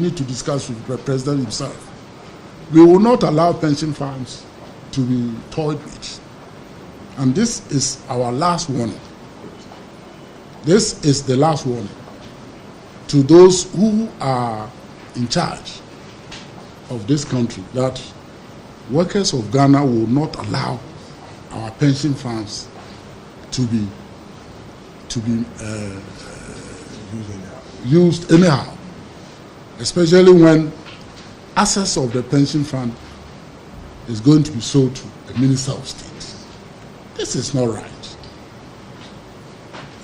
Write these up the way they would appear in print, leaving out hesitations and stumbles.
need to discuss with the president himself. We will not allow pension funds to be toyed with. And this is our last warning. This is the last warning to those who are in charge of this country, that workers of Ghana will not allow our pension funds to be used anyhow, especially when assets of the pension fund is going to be sold to the Minister of State. This is not right.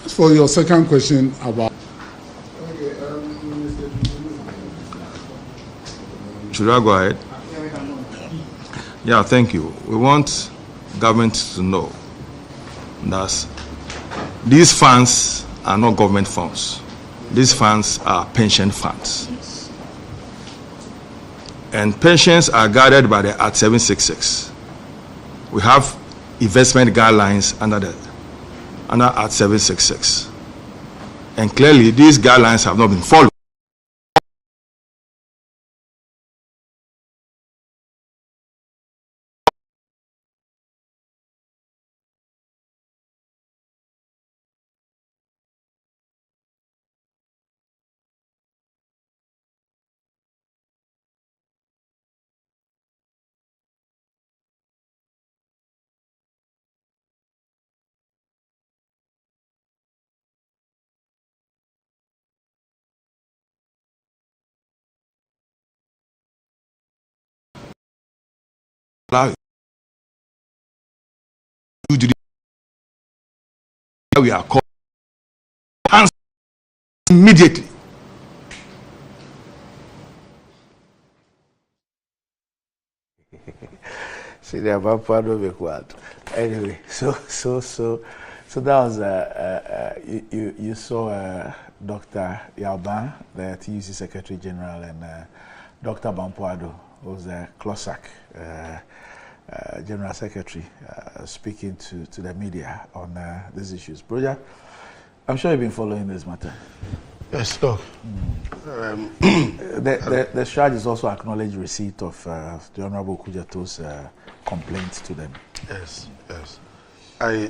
As for your second question about... Should I go ahead? Yeah, thank you. We want government to know that these funds are not government funds. These funds are pension funds. And pensions are guided by the Act 766. We have investment guidelines under Act 766. And clearly, these guidelines have not been followed. We are called answer immediately. See, they're about part of it. Anyway, so that was you saw Dr. Yalban, the TUC Secretary General, and Dr. Bampuado, who's the CLOSAC General Secretary, speaking to the media on these issues. Broja, I'm sure you've been following this matter. Yes, Doc. The charge is also acknowledged receipt of the Honorable Kujato's complaint to them. Yes, yes. I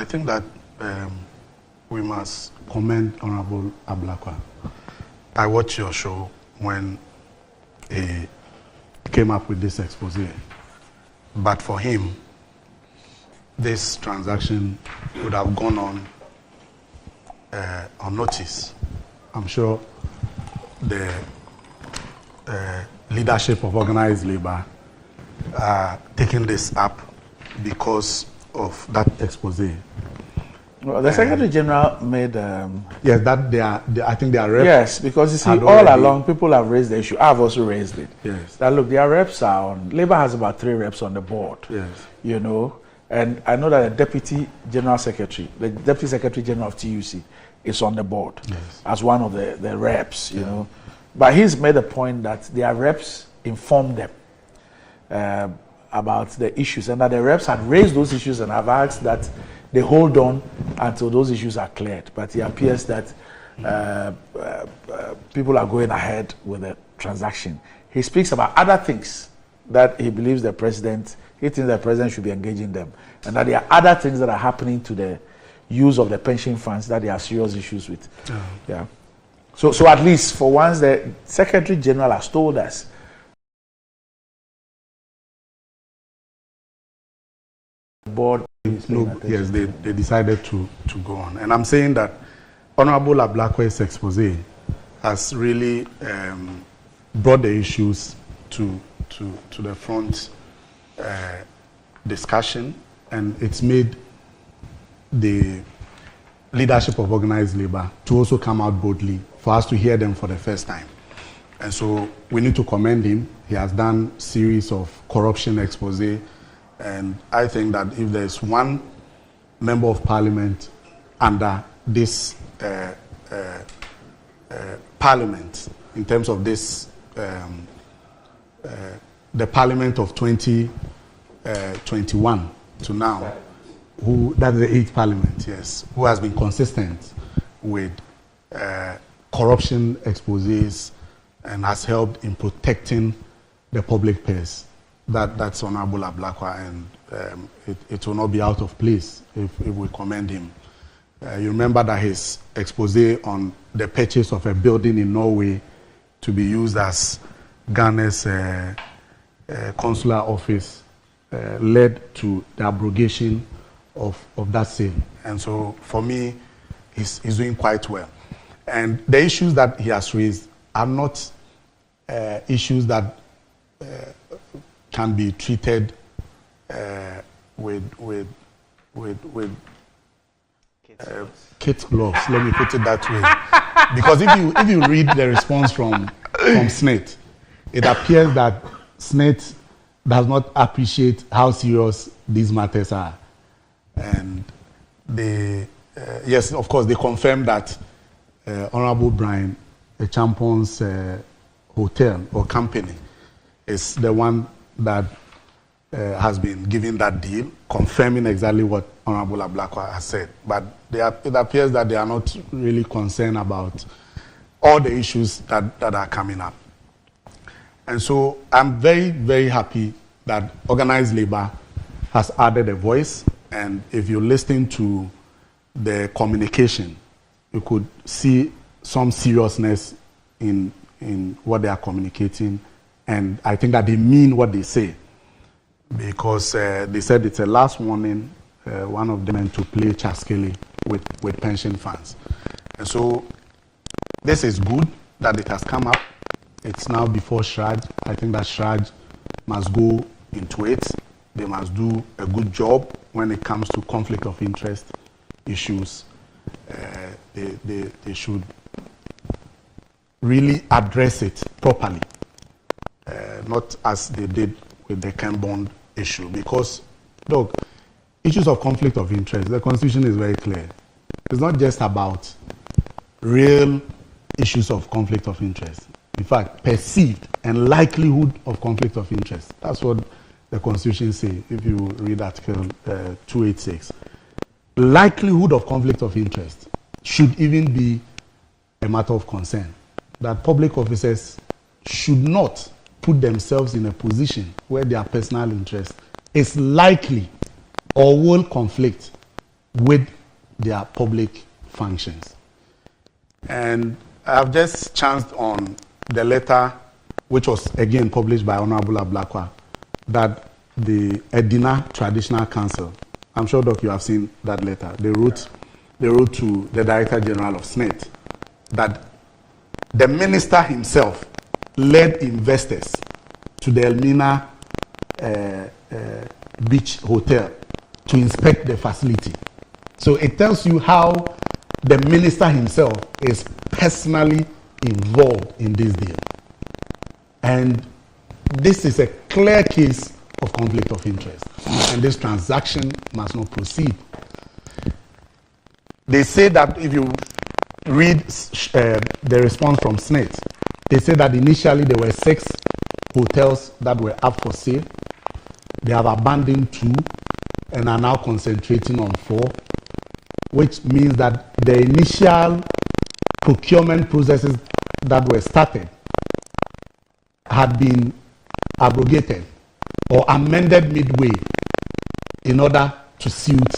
think that we must commend Honorable Ablakwa. I watched your show when he came up with this expose. But for him, this transaction would have gone on unnoticed. I'm sure the leadership of organized labor are taking this up because of that expose. Well, the Secretary General made... yes, that I think they are reps. Yes, because you see, all along, people have raised the issue. I've also raised it. Yes. That, look, their reps are on... Labor has about 3 reps on the board. Yes. You know, and I know that the Deputy General Secretary, the Deputy Secretary General of TUC is on the board, yes, as one of the reps, you know. But he's made a point that their reps informed them about the issues, and that the reps had raised those issues and have asked that they hold on until those issues are cleared. But it appears that people are going ahead with the transaction. He speaks about other things that he believes he thinks the president should be engaging them, and that there are other things that are happening to the use of the pension funds that there are serious issues with. Yeah. So at least for once, the Secretary General has told us the board. Look, yes, they decided to go on, and I'm saying that Honorable Ablakwe's expose has really brought the issues to the front discussion, and it's made the leadership of organized labor to also come out boldly for us to hear them for the first time. And so we need to commend him. He has done a series of corruption expose, and I think that if there's one member of parliament under this parliament, in terms of this, the parliament of 2021 to now, that's the 8th parliament, yes, who has been consistent with corruption exposes and has helped in protecting the public purse. That's Honorable Ablakwa, and it will not be out of place if we commend him. You remember that his expose on the purchase of a building in Norway to be used as Ghana's consular office led to the abrogation of that sale. And so for me, he's doing quite well. And the issues that he has raised are not issues that can be treated with kid gloves. Let me put it that way. Because if you read the response from SNET, it appears that SNET does not appreciate how serious these matters are. And they, yes, of course, they confirm that Honorable Brian, the Champions Hotel or company, is the one that has been given that deal, confirming exactly what Honorable Ablakwa has said. But it appears that they are not really concerned about all the issues that are coming up. And so I'm very, very happy that organized labor has added a voice. And if you listen to the communication, you could see some seriousness in what they are communicating. And I think that they mean what they say. Because they said it's a last warning, one of them, to play chaskele with pension funds. And so this is good that it has come up. It's now before Shraj. I think that Shraj must go into it. They must do a good job when it comes to conflict of interest issues. They should really address it properly, not as they did with the Ken Bond issue. Because, look, issues of conflict of interest, the Constitution is very clear. It's not just about real issues of conflict of interest. In fact, perceived and likelihood of conflict of interest. That's what the Constitution says, if you read Article 286. Likelihood of conflict of interest should even be a matter of concern. That public officers should not put themselves in a position where their personal interest is likely or will conflict with their public functions. And I've just chanced on the letter, which was again published by Honorable Ablakwa, that the Edina Traditional Council, I'm sure, Doc, you have seen that letter. They wrote to the Director General of SNET that the minister himself led investors to the Elmina Beach Hotel to inspect the facility. So it tells you how the minister himself is personally involved in this deal. And this is a clear case of conflict of interest. And this transaction must not proceed. They say that if you read the response from SNET, they say that initially there were 6 hotels that were up for sale. They have abandoned 2 and are now concentrating on 4, which means that the initial procurement processes that were started had been abrogated or amended midway in order to suit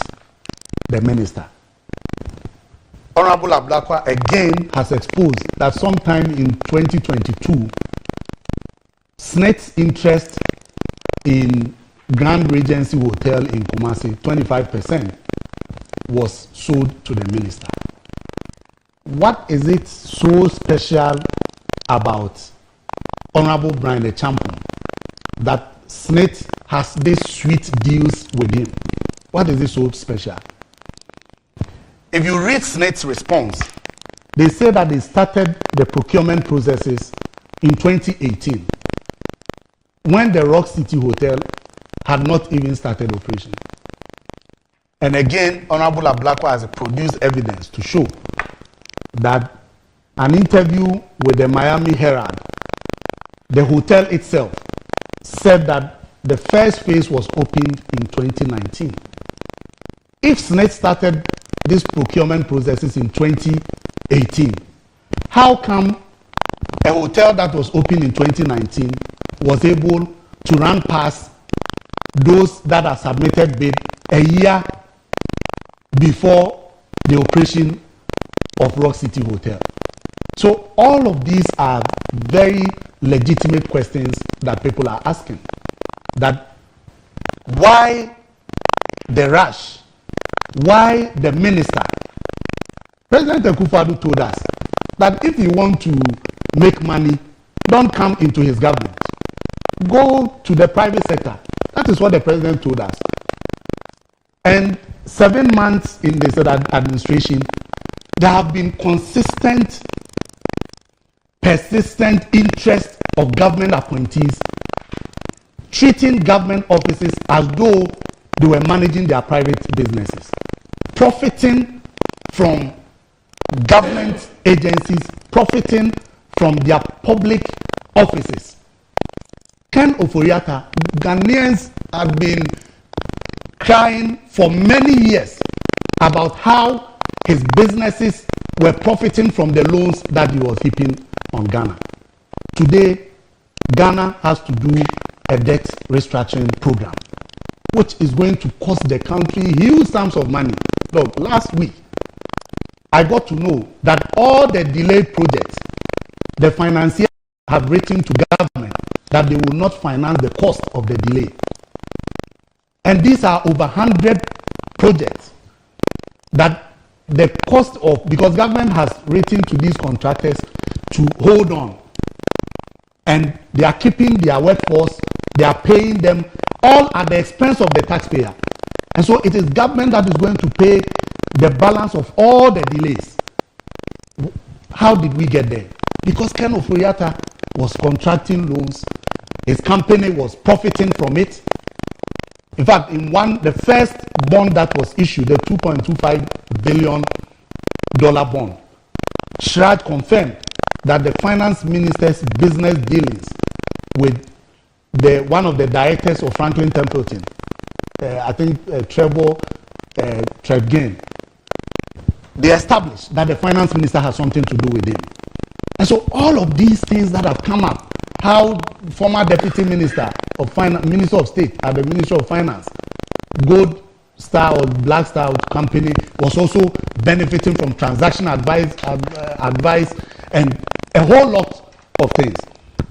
the minister. Honorable Ablakwa again has exposed that sometime in 2022, SNET's interest in Grand Regency Hotel in Kumasi, 25%, was sold to the minister. What is it so special about Honorable Brian the Champion that SNET has these sweet deals with him? What is it so special? If you read SNET's response, they say that they started the procurement processes in 2018 when the Rock City Hotel had not even started operation. And again, Honorable Ablakwa has produced evidence to show that an interview with the Miami Herald, the hotel itself, said that the first phase was opened in 2019. If SNET started these procurement processes in 2018, how come a hotel that was opened in 2019 was able to run past those that are submitted bid a year before the operation of Rock City Hotel. So all of these are very legitimate questions that people are asking. That why the rush? Why the minister? President Akufo-Addo told us that if you want to make money, don't come into his government. Go to the private sector. That is what the president told us. And 7 months in this administration, there have been consistent, persistent interest of government appointees treating government offices as though they were managing their private businesses, profiting from government agencies, profiting from their public offices. Ken Ofori-Atta, Ghanaians have been crying for many years about how his businesses were profiting from the loans that he was heaping on Ghana. Today, Ghana has to do a debt restructuring program, which is going to cost the country huge sums of money. Look, last week, I got to know that all the delayed projects, the financiers have written to government that they will not finance the cost of the delay. And these are over 100 projects that the cost of, because government has written to these contractors to hold on, and they are keeping their workforce, they are paying them all at the expense of the taxpayer. And so it is government that is going to pay the balance of all the delays. How did we get there? Because Ken Ofori-Atta was contracting loans, his company was profiting from it. In fact, in the first bond that was issued, the $2.25 billion bond, Shraj confirmed that the finance minister's business dealings with one of the directors of Franklin Templeton, I think Trevor Tregain, they established that the finance minister has something to do with him. And so all of these things that have come up, how former deputy minister of finance, minister of state at the Ministry of Finance, Gold Star or Black Star company, was also benefiting from transaction advice and a whole lot of things.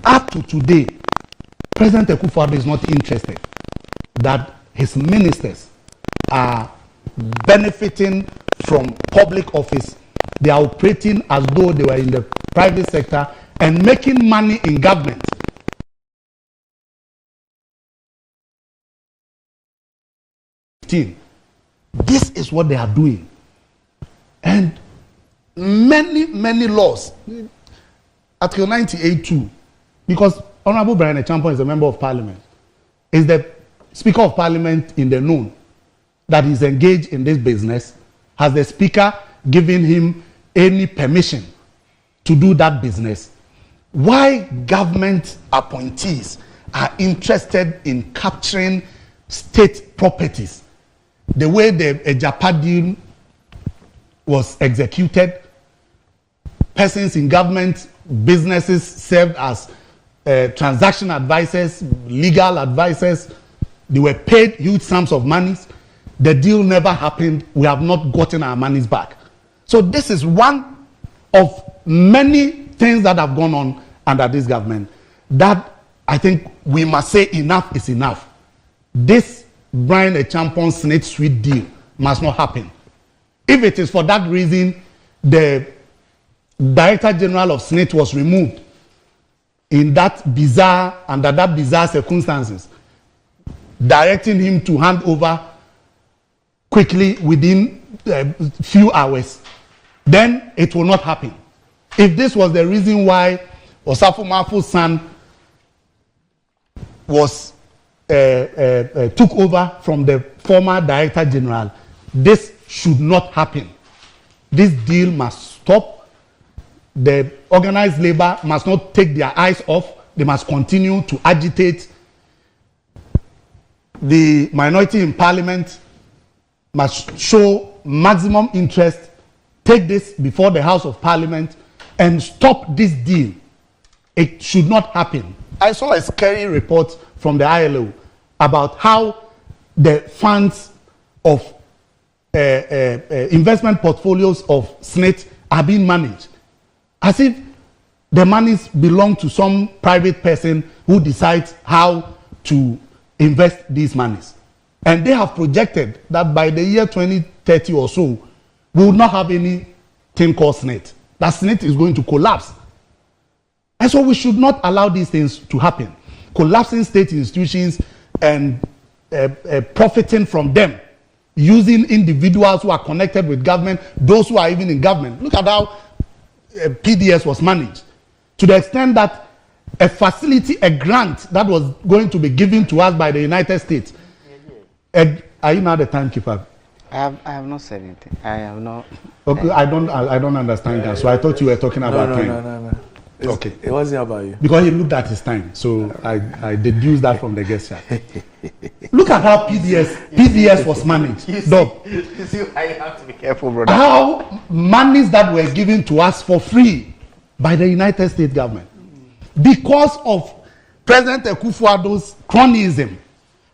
Up to today, President Akufo-Addo is not interested that his ministers are benefiting from public office. They are operating as though they were in the private sector and making money in government. This is what they are doing. And many laws, Article 98(2), because Honorable Brian Echampo is a member of parliament, is the Speaker of Parliament in the known that is engaged in this business. Has the Speaker given him any permission to do that business? Why government appointees are interested in capturing state properties, the way the Ejapa deal was executed, persons in government businesses served as transaction advisors, legal advisors. They were paid huge sums of money. The deal never happened. We have not gotten our monies back. So this is one of many things that have gone on under this government that I think we must say enough is enough. This Brian Echampo Senate Suite deal must not happen. If it is for that reason, the Director General of Senate was removed under that bizarre circumstances, directing him to hand over quickly within a few hours, then it will not happen. If this was the reason why Osafo Mafo's son was took over from the former Director General, this should not happen. This deal must stop. The organized labor must not take their eyes off. They must continue to agitate. The minority in parliament must show maximum interest, take this before the House of Parliament, and stop this deal It should not happen. I saw a scary report from the ILO about how the funds of investment portfolios of SNIT are being managed, as if the monies belong to some private person who decides how to invest these monies. And they have projected that by the year 2030 or so, we will not have anything called SNIT. That SNIT is going to collapse. And so we should not allow these things to happen. Collapsing state institutions and profiting from them, using individuals who are connected with government, those who are even in government. Look at how PDS was managed. To the extent that a facility, a grant that was going to be given to us by the United States. Are you now the timekeeper? I have not said anything. I have not. Okay, I don't understand that. So I thought you were talking about time. No. Okay. It wasn't about you. Because he looked at his time. So I deduced that from the guest chat. Look at how PDS was managed. You see, I have to be careful, brother. How monies that were given to us for free by the United States government, because of President Akufo-Addo's cronyism,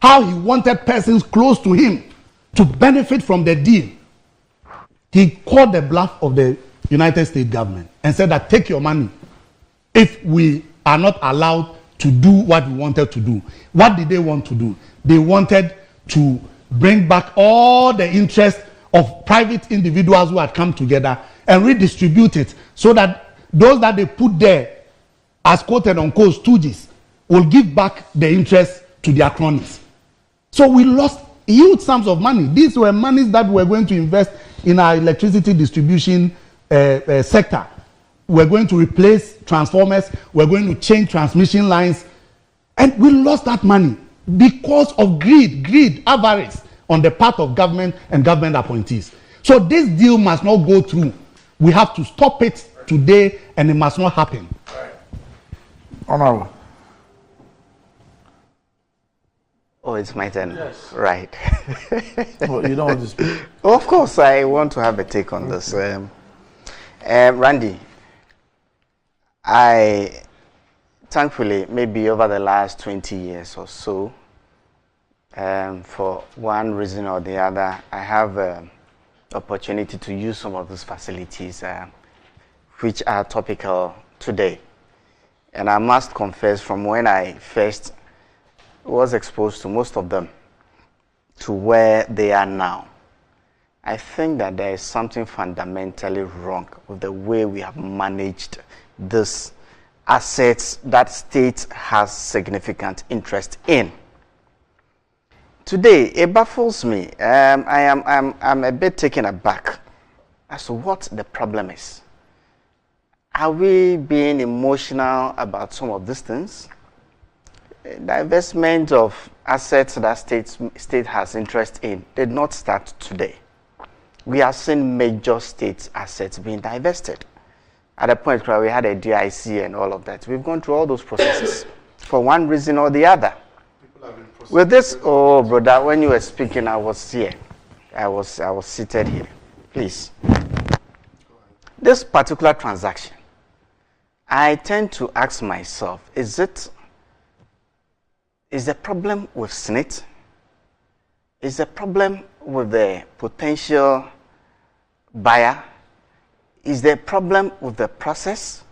how he wanted persons close to him to benefit from the deal. He called the bluff of the United States government and said that take your money if we are not allowed to do what we wanted to do. What did they want to do? They wanted to bring back all the interest of private individuals who had come together and redistribute it so that those that they put there as quoted unquote stooges will give back the interest to their cronies. So we lost huge sums of money. These were monies that we're going to invest in our electricity distribution sector. We're going to replace transformers. We're going to change transmission lines. And we lost that money because of greed, avarice on the part of government and government appointees. So this deal must not go through. We have to stop it today, and it must not happen. Honorable. Oh, it's my turn. Yes. Right. Well, you don't want to speak? Of course, I want to have a take on this. Randy, I thankfully, maybe over the last 20 years or so, for one reason or the other, I have opportunity to use some of these facilities which are topical today. And I must confess, from when I first was exposed to most of them to where they are now, I think that there is something fundamentally wrong with the way we have managed these assets that state has significant interest in. Today, it baffles me. I'm a bit taken aback as to what the problem is. Are we being emotional about some of these things? Divestment of assets that state has interest in did not start today. We have seen major state assets being divested. At a point where we had a DIC and all of that, we've gone through all those processes for one reason or the other. With this, oh brother, when you were speaking, I was here. I was seated here. Please. This particular transaction, I tend to ask myself, is the problem with SNIT? Is the problem with the potential buyer? Is the problem with the process?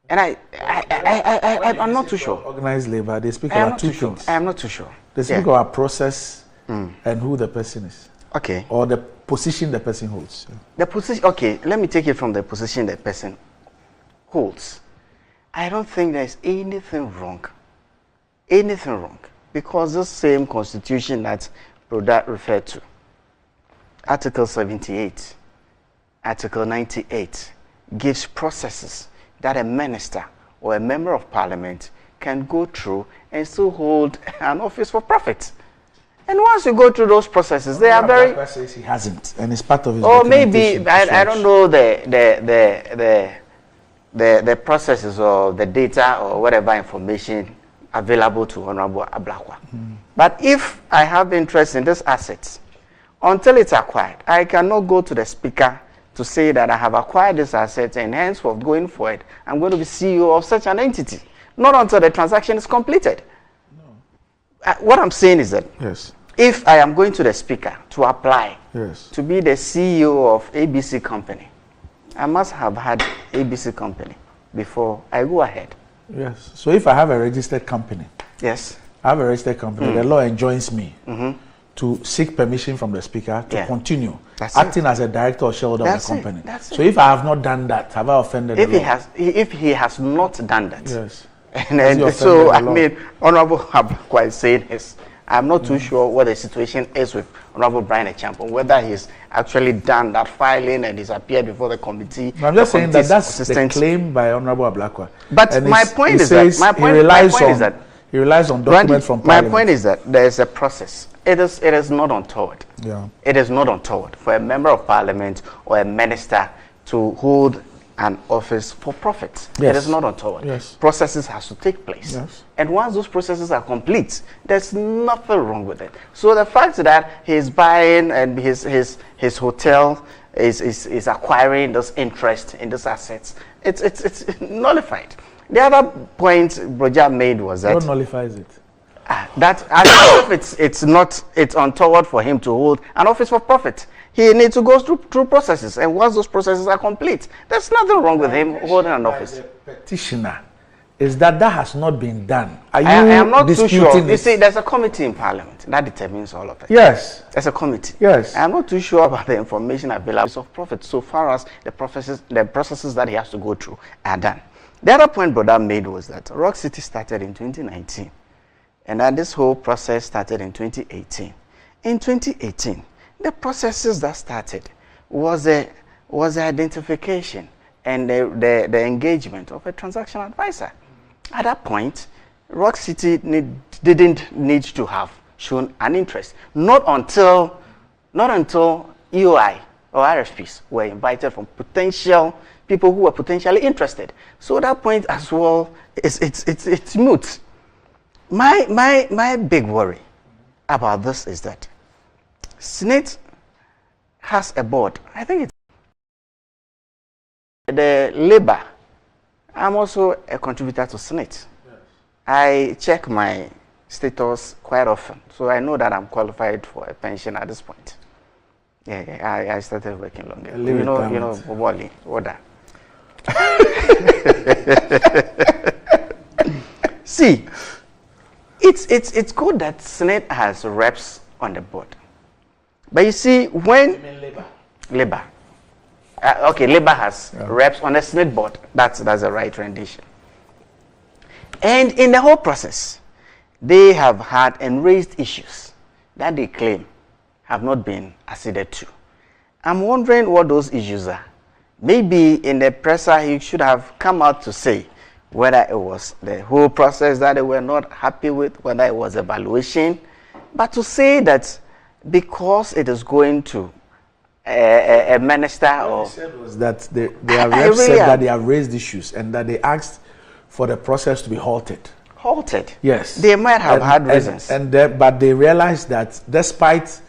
And I'm not too sure. Organized labor, they speak about two things. I am not too sure. They speak about process and who the person is. Okay. Or the position the person holds. The position, okay, let me take it from the position the person holds. I don't think there's anything wrong. Anything wrong. Because the same constitution that Broda referred to, Article 78, Article 98, gives processes that a minister or a member of parliament can go through and still hold an office for profit. And once you go through those processes, they are very... He hasn't, and it's part of his... Or maybe, I don't know the processes or the data or whatever information available to Honorable Ablakwa. But if I have interest in this asset, until it's acquired, I cannot go to the speaker to say that I have acquired this asset and henceforth going forward, I'm going to be CEO of such an entity. Not until the transaction is completed. No. What I'm saying is that if I am going to the speaker to apply to be the CEO of ABC company, I must have had ABC company before I go ahead. Yes. So if I have a registered company, yes, I have a registered company, the law enjoins me to seek permission from the speaker to continue acting as a director or shareholder of the company. So if I have not done that, have I offended the law? If he has not done that, yes. And so I mean, Honorable Abakwa is saying this. I'm not too sure what the situation is with Honorable Brian Echampo, whether he's actually done that filing and he's appeared before the committee. No, I'm just saying that that's the claim by Honorable Abakwa. But and my point is that he relies on documents from Parliament. My point is that there is a process. It is not untoward. Yeah. It is not untoward for a member of Parliament or a minister to hold an office for profit. It is not untoward. Yes. Processes has to take place. Yes. And once those processes are complete, there's nothing wrong with it. So the fact that he's buying and his hotel is acquiring this interest in these assets, it's nullified. The other point Broja made was that what nullifies it? That as if it's untoward for him to hold an office for profit. He needs to go through processes, and once those processes are complete, there's nothing wrong with him holding an office. The petitioner is that has not been done. I am not too sure. You see, there's a committee in Parliament that determines all of it. Yes. There's a committee. Yes. I'm not too sure about the information available of profit so far as the processes that he has to go through are done. The other point Brother made was that Rock City started in 2019, and that this whole process started in 2018. In 2018, the processes that started was the identification and the engagement of a transaction advisor. At that point, Rock City didn't need to have shown an interest. Not until EOI or RFPs were invited from potential people who were potentially interested. So that point as well it's moot. My big worry about this is that Senate has a board. I think it's the Labour. I'm also a contributor to Senate. Yes. I check my status quite often, so I know that I'm qualified for a pension at this point. Yeah, I started working longer. You know, Wally, order. See, it's good that Senate has reps on the board. But you see, when... You mean Labour? Labour. Okay, Labour has reps on the Senate board. That's the right rendition. And in the whole process, they have had and raised issues that they claim have not been acceded to. I'm wondering what those issues are. Maybe in the presser, he should have come out to say whether it was the whole process that they were not happy with, whether it was evaluation, but to say that because it is going to a minister or... What they said was that their reps said that they have raised issues and that they asked for the process to be halted. Halted? Yes. They might have had reasons. But they realized that despite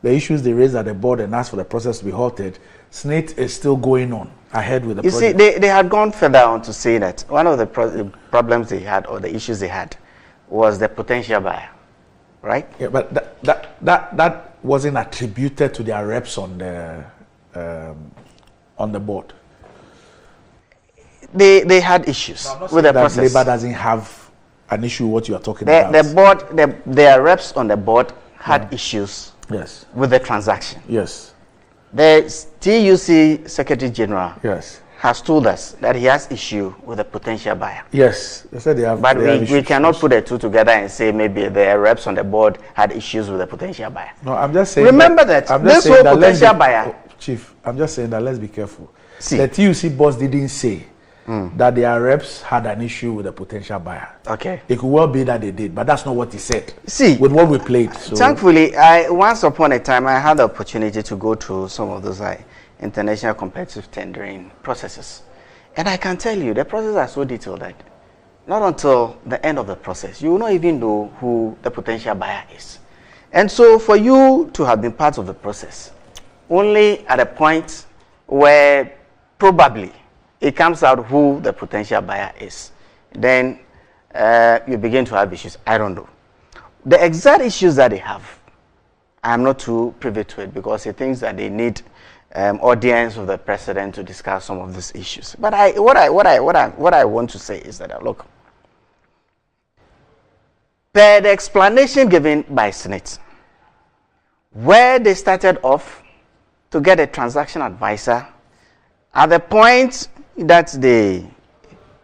the issues they raised at the board and asked for the process to be halted, Senate is still going on ahead with the project. You see, they had gone further on to say that one of the problems they had or the issues they had was the potential buyer. Right? Yeah, but that wasn't attributed to their reps on the board. They had issues with the process. Labour doesn't have an issue with what you are talking about. The board, their reps on the board had issues with the transaction. Yes. The TUC Secretary General has told us that he has issue with a potential buyer. Yes, they said they have. But we cannot put the two together and say maybe the reps on the board had issues with a potential buyer. No, I'm just saying. Remember that this whole potential buyer. Chief, I'm just saying that let's be careful. See, the TUC boss didn't say that their reps had an issue with a potential buyer. Okay. It could well be that they did, but that's not what he said. See, with what we played. So. Thankfully, once upon a time I had the opportunity to go through some of those international competitive tendering processes. And I can tell you, the processes are so detailed that not until the end of the process, you will not even know who the potential buyer is. And so for you to have been part of the process, only at a point where probably it comes out who the potential buyer is, then you begin to have issues. I don't know. The exact issues that they have, I'm not too privy to it because he thinks that they need audience of the president to discuss some of these issues. But what I want to say is that, look, per the explanation given by Senate, where they started off to get a transaction advisor, at the point that they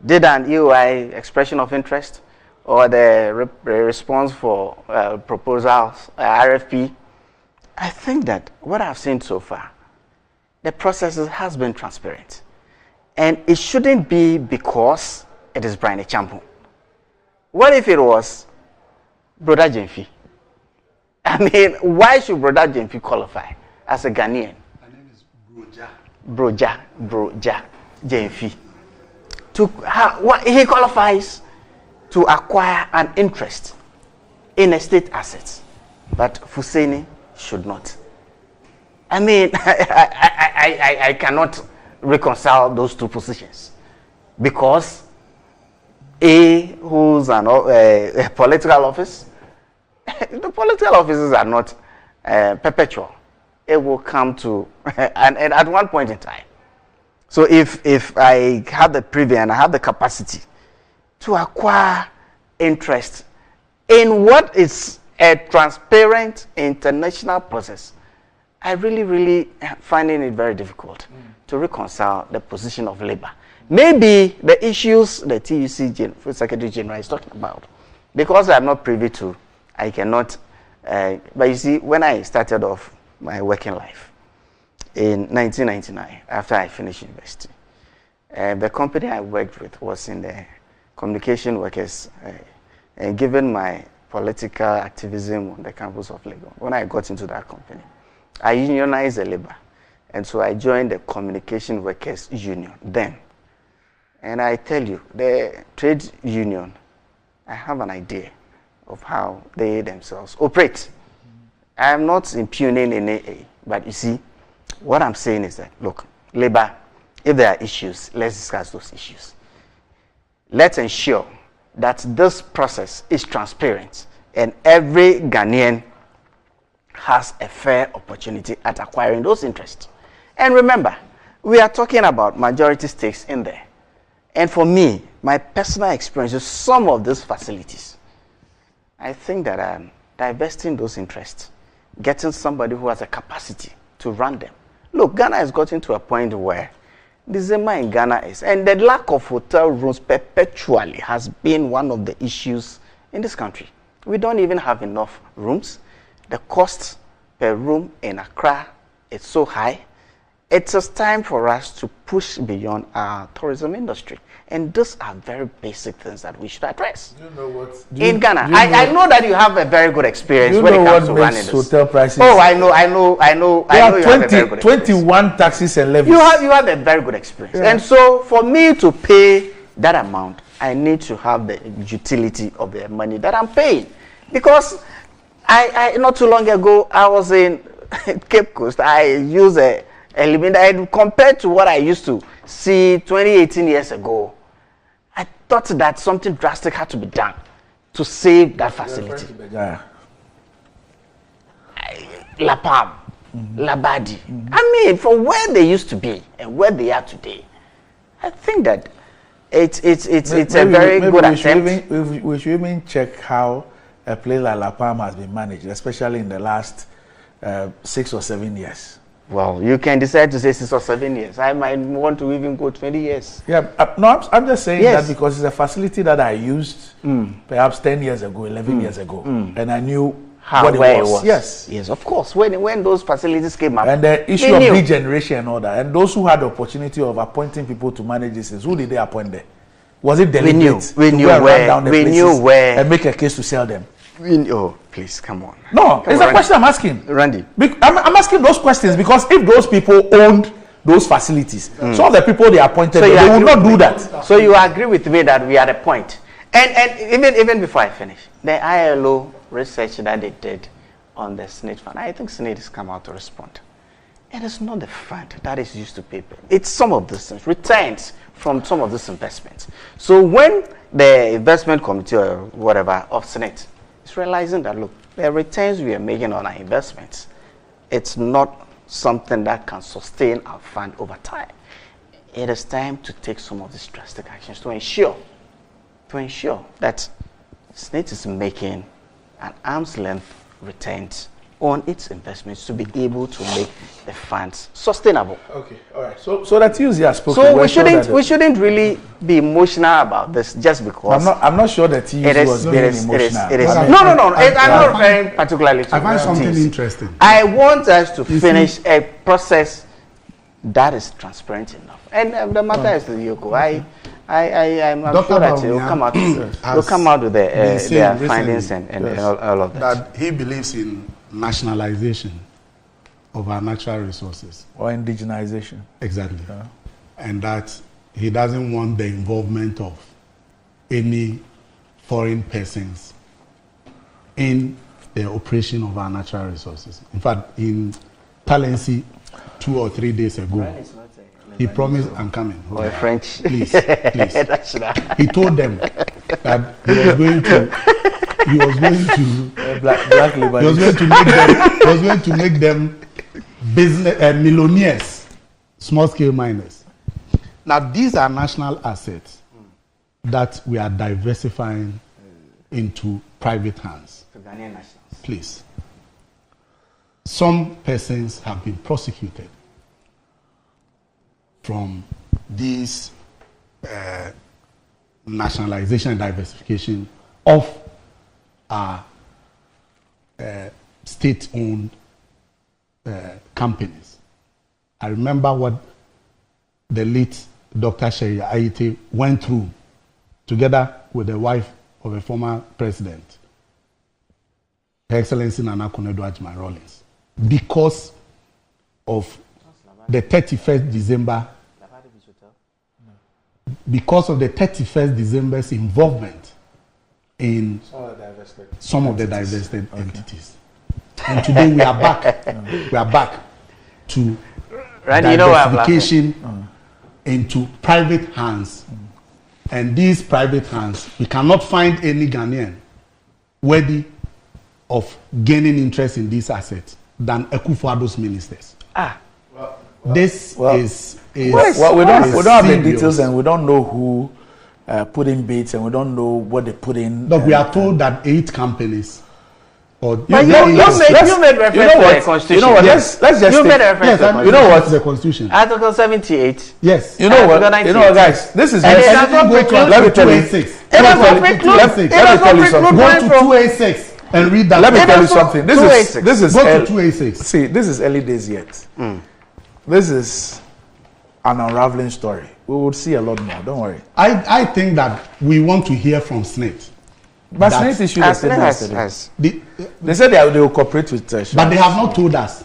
did an EOI expression of interest or the response for proposals, RFP, I think that what I've seen so far, the process has been transparent. And it shouldn't be because it is Brian Echampo. What if it was Brother Jemfi? I mean, why should Brother Jemfi qualify as a Ghanaian? My name is Broja Jemfi. He qualifies to acquire an interest in a state asset, but Fuseni should not. I mean, I cannot reconcile those two positions because A, who's a political office, the political offices are not perpetual. It will come to, and at one point in time. So if I have the privy and I have the capacity to acquire interest in what is a transparent international process, I really finding it very difficult to reconcile the position of labor. Maybe the issues the TUC Secretary General is talking about, because I'm not privy to, I cannot. But you see, when I started off my working life in 1999, after I finished university, the company I worked with was in the communication workers, and given my political activism on the campus of Lagos, when I got into that company, I unionized the labor. And so I joined the Communication Workers Union then. And I tell you, the trade union, I have an idea of how they themselves operate. I am not impugning any, but you see, what I'm saying is that, look, labor, if there are issues, let's discuss those issues. Let's ensure that this process is transparent and every Ghanaian has a fair opportunity at acquiring those interests. And remember, we are talking about majority stakes in there. And for me, my personal experience with some of these facilities, I think that divesting those interests, getting somebody who has a capacity to run them. Look, Ghana has gotten to a point where the Zema in Ghana is, and the lack of hotel rooms perpetually has been one of the issues in this country. We don't even have enough rooms. The cost per room in Accra is so high. It is time for us to push beyond our tourism industry. And these are very basic things that we should address. You know what? In Ghana, I know that you have a very good experience when it comes to running this. Hotel prices? Oh, I know. You have a very good 21 taxes and levies. You have a very good experience. Yeah. And so for me to pay that amount, I need to have the utility of the money that I'm paying. Because I not too long ago, I was in Cape Coast. I used a limit. Compared to what I used to see 18 years ago, I thought that something drastic had to be done to save that facility. La Palm, Labadi. I mean, from where they used to be and where they are today, I think that it's a very good attempt. We should even check how a place like La Palm has been managed, especially in the last 6 or 7 years. Well, you can decide to say 6 or 7 years. I might want to even go 20 years. Yeah, no, I'm just saying that because it's a facility that I used perhaps 10 years ago, 11 years ago, and I knew what it was. Yes, of course. When those facilities came up, and the issue of regeneration and all that, and those who had the opportunity of appointing people to manage this, who did they appoint there? Was it deliberate? We knew where, and make a case to sell them. Oh, please, come on. No, it's a question I'm asking. Randy. I'm asking those questions because if those people owned those facilities, some of the people they appointed, they would not do that. So you agree with me that we are at a point. And even before I finish, the ILO research that they did on the SNIT fund, I think SNIT has come out to respond. It is not the fund that is used to pay. It's some of these things, returns from some of these investments. So when the investment committee or whatever of Senate is realizing that, look, the returns we are making on our investments, it's not something that can sustain our fund over time. It is time to take some of these drastic actions to ensure that Senate is making an arm's length returns on its investments to be able to make the funds sustainable. Okay, all right. So that TUC has spoken. So we shouldn't really be emotional about this just because. I'm not sure that TUC was being emotional. No. I'm not referring particularly to. I find something interesting. I want us to finish a process that is transparent enough. And the matter is the Yoko. I'm sure that he'll come out with their findings and all of that. That he believes in nationalization of our natural resources. Or indigenization. Exactly. And that he doesn't want the involvement of any foreign persons in the operation of our natural resources. In fact, in Talensi 2 or 3 days ago, he promised, I'm coming. Or French. Please. He told them that he was going to make them business millionaires, small scale miners. Now these are national assets that we are diversifying into private hands. Please. Some persons have been prosecuted from this nationalization and diversification of our state-owned companies. I remember what the late Dr. Sherry Ayite went through together with the wife of a former president, Her Excellency Nana Konadu Ajman Rawlings, because of the 31st December, because of the 31st December's involvement in some of the divested entities. And today we are back. We are back to diversification into private hands. And these private hands, we cannot find any Ghanaian worthy of gaining interest in these assets than Akufo-Addo's ministers. This is we don't have the details, and we don't know who put in bids, and we don't know what they put in. Look, we are told that 8 companies. But you made reference to the Constitution. You know what? Let's just. You made reference to you know what? The Constitution. Article 78. Yes. You know what? You know what, guys? This is. Let me tell you. Go to 286 and read that. Let me tell you something. This is. Go to 286. See, this is early days yet. This is an unraveling story. We will see a lot more. Don't worry. I think that we want to hear from SNET. But SNET issued a statement yesterday. They said they will cooperate with but they have not told us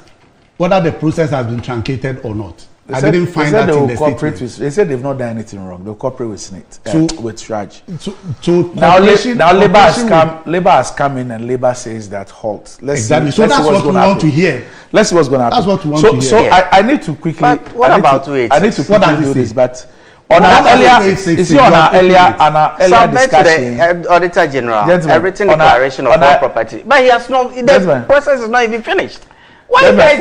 whether the process has been truncated or not. I didn't find that in the statement. They said they've not done anything wrong. They'll cooperate with SNET, with Shraj. Now Labour has come in, and Labour says that halt. Exactly. So that's what we want to hear. Let's see what's going to happen. That's what we want to hear. So I need to quickly. But what about 286? I need to quickly do this, but. On our earlier discussion, to the Auditor General, everything declaration of all property, but he has not. The process is not even finished. Why you guys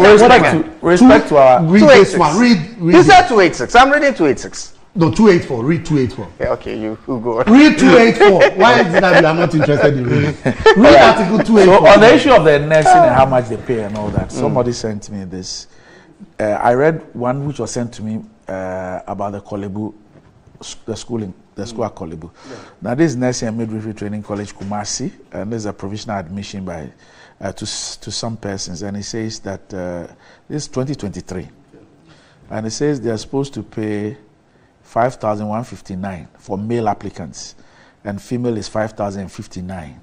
respect to our read this one? Read. You said 286. I'm reading 286. No, 284. Read 284. Okay, you go. Read 284. Why is it that you are not interested in reading? Read Article 284. So on the issue of the nursing and how much they pay and all that, somebody sent me this. I read one which was sent to me about the Kolebu, the school at Kolebu. Yeah. Now this is Nursing and Midwifery Training College Kumasi, and there's a provisional admission by to some persons, and it says that this is 2023, and it says they are supposed to pay 5,159 for male applicants, and female is 5,059.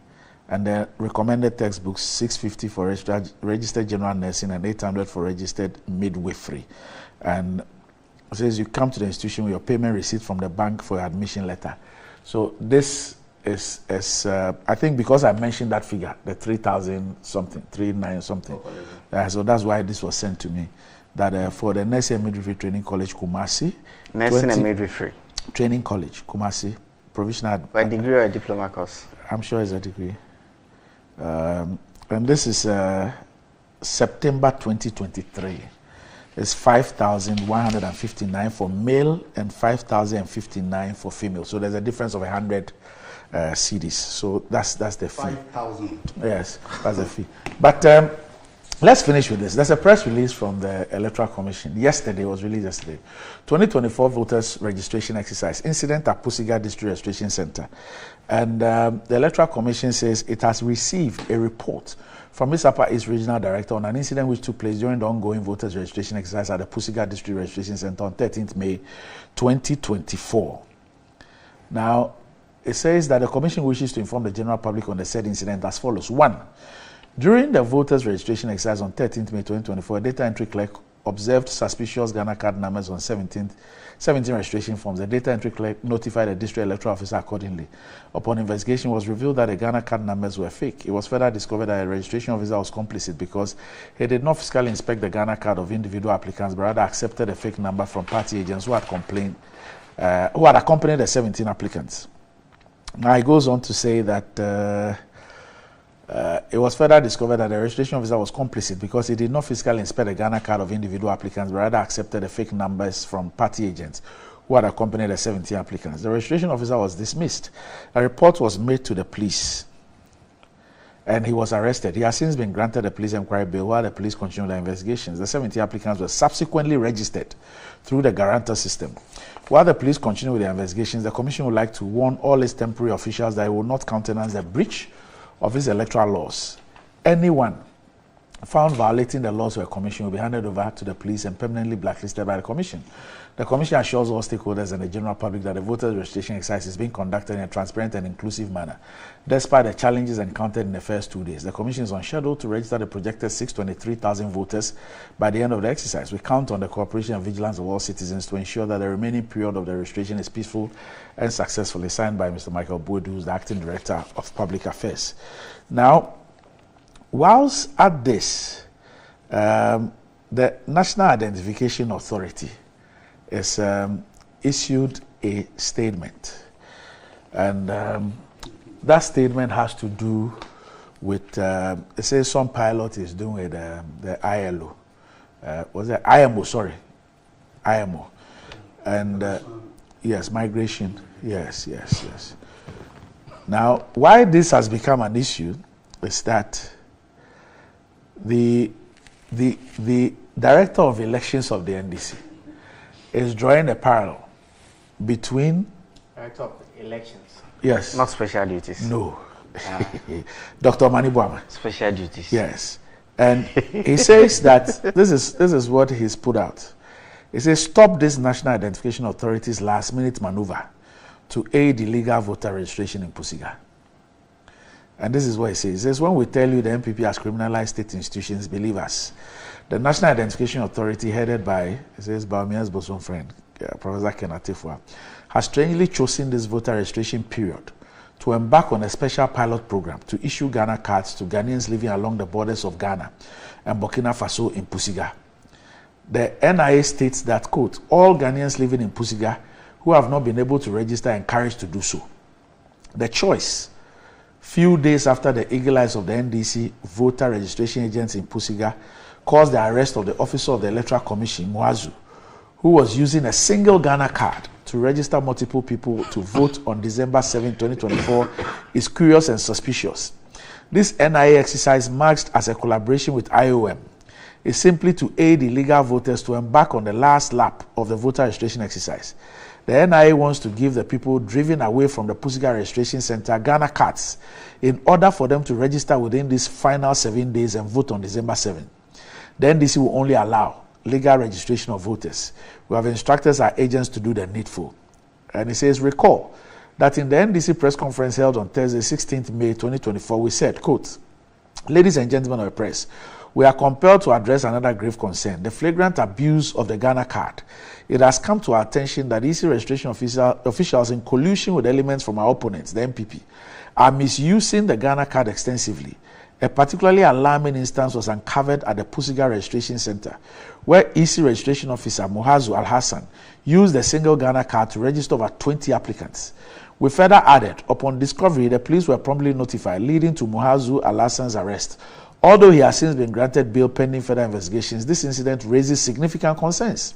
And the recommended textbooks 650 for registered general nursing and 800 for registered midwifery. And it says you come to the institution with your payment receipt from the bank for your admission letter. So this is I think because I mentioned that figure, the 3,000 something, 3,900 something. So that's why this was sent to me. that for the Nursing and Midwifery Training College, Kumasi. Nursing and Midwifery Training College, Kumasi. Provisional. By degree or a diploma course? I'm sure it's a degree. And this is September 2023. It's 5,159 for male and 5,059 for female. So there's a difference of 100 cedis. So that's the fee. 5,000. Yes, that's the fee. But let's finish with this. There's a press release from the Electoral Commission. Yesterday, it was released yesterday. 2024 voters registration exercise incident at Pusiga District Registration Center. And the Electoral Commission says it has received a report from Ms. Upper East Regional Director on an incident which took place during the ongoing voters registration exercise at the Pusiga District Registration Center on 13th May 2024. Now, it says that the Commission wishes to inform the general public on the said incident as follows. 1. During the voters registration exercise on 13th May 2024, a data entry clerk observed suspicious Ghana card numbers on 17 registration forms. The data entry clerk notified the district electoral officer accordingly. Upon investigation, it was revealed that the Ghana card numbers were fake. It was further discovered that the registration officer was complicit because he did not physically inspect the Ghana card of individual applicants, but rather accepted a fake number from party agents who had accompanied the 17 applicants. Now, it goes on to say that it was further discovered that the registration officer was complicit because he did not physically inspect the Ghana card of individual applicants, but rather accepted the fake numbers from party agents who had accompanied the 17 applicants. The registration officer was dismissed. A report was made to the police, and he was arrested. He has since been granted a police inquiry bail while the police continue their investigations. The 17 applicants were subsequently registered through the guarantor system. While the police continue with their investigations, the Commission would like to warn all its temporary officials that it will not countenance the breach of its electoral laws. Anyone found violating the laws of the Commission will be handed over to the police and permanently blacklisted by the Commission. The Commission assures all stakeholders and the general public that the voters' registration exercise is being conducted in a transparent and inclusive manner. Despite the challenges encountered in the first 2 days, the Commission is on schedule to register the projected 623,000 voters by the end of the exercise. We count on the cooperation and vigilance of all citizens to ensure that the remaining period of the registration is peaceful and successfully. Signed by Mr. Michael Boadu, who is the Acting Director of Public Affairs. Now, whilst at this, the National Identification Authority is issued a statement, and that statement has to do with it says some pilot is doing with the ILO, IMO, and yes, migration, yes. Now, why this has become an issue is that the Director of Elections of the NDC is drawing a parallel between Director of Elections. Yes. Not special duties. No. Dr. Manibuama. Special duties. Yes. And he says that this is what he's put out. He says, stop this National Identification Authority's last-minute maneuver to aid illegal voter registration in Pusiga. And this is what he says. He says, when we tell you the MPP has criminalized state institutions, believe us. The National Identification Authority, headed by, he says, Baumia's bosom friend, Professor Kenatifwa, has strangely chosen this voter registration period to embark on a special pilot program to issue Ghana cards to Ghanaians living along the borders of Ghana and Burkina Faso in Pusiga. The NIA states that, quote, all Ghanaians living in Pusiga who have not been able to register are encouraged to do so. The choice, few days after the eagle eyes of the NDC voter registration agents in Pusiga caused the arrest of the officer of the Electoral Commission, Mwazu, who was using a single Ghana card to register multiple people to vote on December 7, 2024, is curious and suspicious. This NIA exercise, marked as a collaboration with IOM, is simply to aid illegal voters to embark on the last lap of the voter registration exercise. The NIA wants to give the people driven away from the Pusiga Registration Center Ghana cards in order for them to register within these final 7 days and vote on December 7. The NDC will only allow legal registration of voters. We have instructed our agents to do the needful. And he says, recall that in the NDC press conference held on Thursday, 16th May 2024, we said, quote, ladies and gentlemen of the press, we are compelled to address another grave concern, the flagrant abuse of the Ghana card. It has come to our attention that EC registration officials, in collusion with elements from our opponents, the MPP, are misusing the Ghana card extensively A particularly alarming instance was uncovered at the Pusiga Registration Center, where EC registration officer Muhazu Al-Hassan used the single Ghana card to register over 20 applicants. We further added, upon discovery, the police were promptly notified, leading to Muhazu Al-Hassan's arrest. Although he has since been granted bail pending further investigations, this incident raises significant concerns.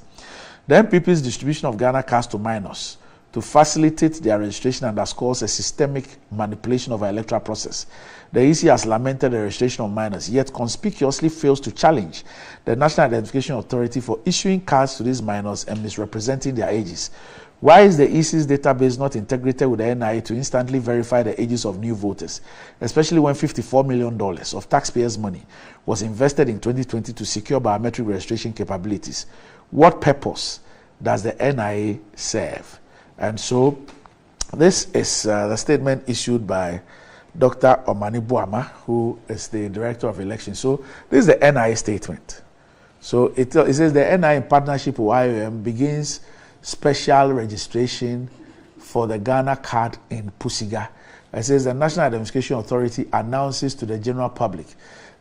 The NPP's distribution of Ghana cards to minors to facilitate their registration underscores a systemic manipulation of our electoral process. The EC has lamented the registration of minors, yet conspicuously fails to challenge the National Identification Authority for issuing cards to these minors and misrepresenting their ages. Why is the EC's database not integrated with the NIA to instantly verify the ages of new voters, especially when $54 million of taxpayers' money was invested in 2020 to secure biometric registration capabilities? What purpose does the NIA serve? And so this is the statement issued by Dr. Omani Buama, who is the Director of Elections. So this is the NIA statement. So it says the NIA in partnership with IOM begins special registration for the Ghana card in Pusiga. It says the National Identification Authority announces to the general public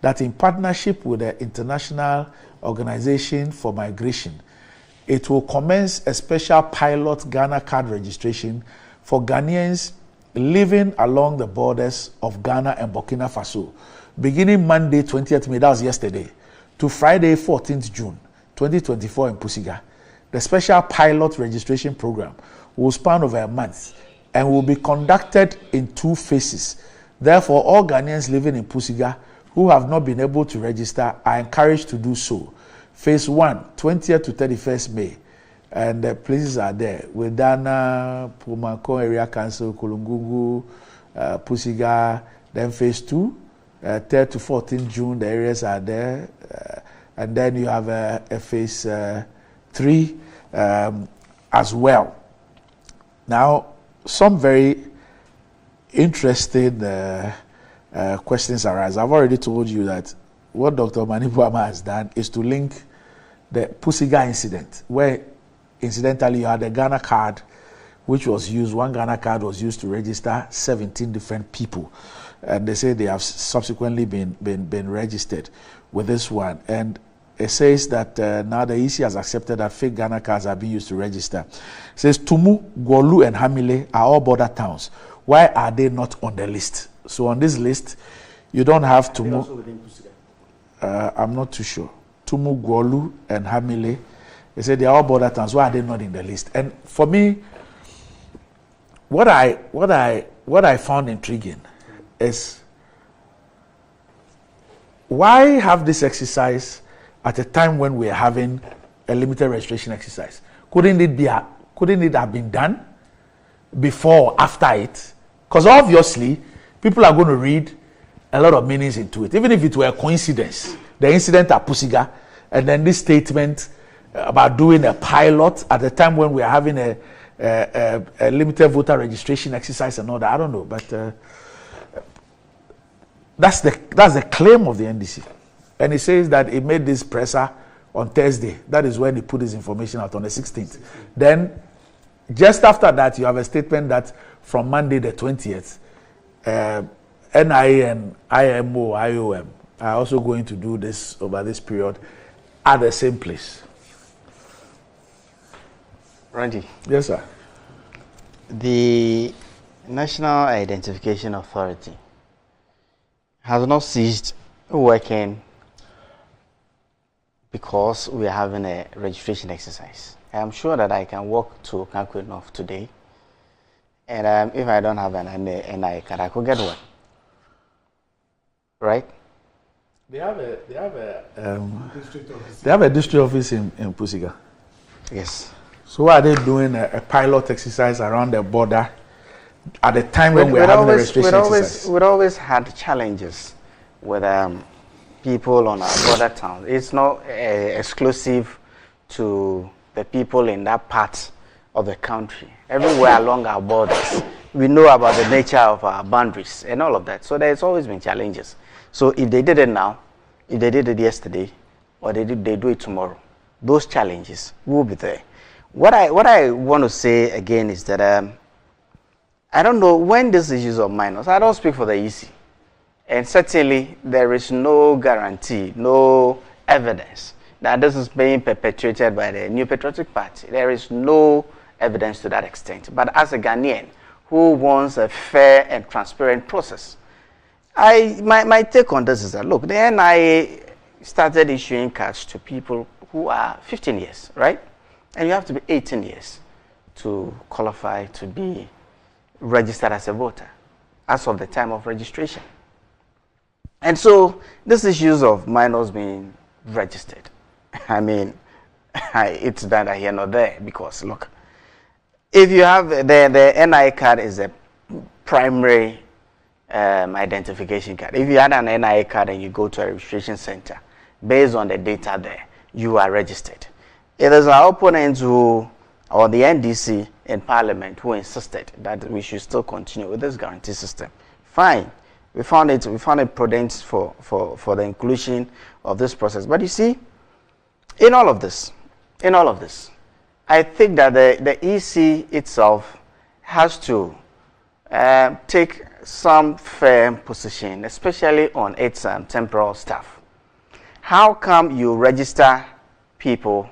that in partnership with the International Organization for Migration, it will commence a special pilot Ghana card registration for Ghanaians living along the borders of Ghana and Burkina Faso, beginning Monday 20th May, that was yesterday, to Friday 14th June 2024 in Pusiga. The special pilot registration program will span over a month and will be conducted in 2 phases. Therefore, all Ghanaians living in Pusiga who have not been able to register are encouraged to do so. Phase 1, 20th to 31st May. And the places are there. Wedana, Pumako Area Council, Kulungugu, Pusiga. Then phase 2, 3rd to 14th June, the areas are there. And then you have a phase 3 as well. Now, some very interesting questions arise. I've already told you that what Dr. Manibuama has done is to link the Pusiga incident, where incidentally you had a Ghana card which was used, one Ghana card was used to register 17 different people. And they say they have subsequently been registered with this one. And it says that now the EC has accepted that fake Ghana cards are being used to register. It says Tumu, Gwolu, and Hamile are all border towns. Why are they not on the list? So on this list, you don't have Tumu. I'm not too sure. Tumu, Gwolu, and Hamile. They say they are all border towns. Why are they not in the list? And for me, what I found intriguing is why have this exercise at a time when we are having a limited registration exercise? Couldn't it have been done before or after it? Because obviously, people are going to read a lot of meanings into it. Even if it were a coincidence, the incident at Pusiga, and then this statement about doing a pilot at the time when we are having a limited voter registration exercise and all that. I don't know, but that's the claim of the NDC. And it says that it made this presser on Thursday. That is when he put his information out on the 16th. Then, just after that, you have a statement that from Monday the 20th, NIA and IMO, IOM are also going to do this over this period at the same place. Randy. Yes, sir. The National Identification Authority has not ceased working because we are having a registration exercise. I am sure that I can walk to Kanku North today, and if I don't have an NIA card, I could get one. Right? They have a district office in Pusiga. Yes. So why are they doing a pilot exercise around the border at the time when we're having a registration exercise? We've always had challenges with people on our border towns. It's not exclusive to the people in that part of the country. Everywhere along our borders, we know about the nature of our boundaries and all of that. So there's always been challenges. So if they did it now, if they did it yesterday, or they do it tomorrow, those challenges will be there. What I want to say again is that I don't know when these issues of minors, I don't speak for the EC. And certainly, there is no guarantee, no evidence that this is being perpetuated by the New Patriotic Party. There is no evidence to that extent. But as a Ghanaian who wants a fair and transparent process, my take on this is that, look, the NIA started issuing cards to people who are 15 years, right? And you have to be 18 years to qualify to be registered as a voter as of the time of registration. And so, these issues of minors being registered, I mean, it's neither here nor there, because, look, if you have the NIA card is a primary identification card. If you had an NIA card and you go to a registration center, based on the data there, you are registered. It is our opponents who, or the NDC in Parliament, who insisted that we should still continue with this guarantee system. Fine. We found it prudent for the inclusion of this process. But you see, in all of this, I think that the EC itself has to take some firm position, especially on its temporal staff. How come you register people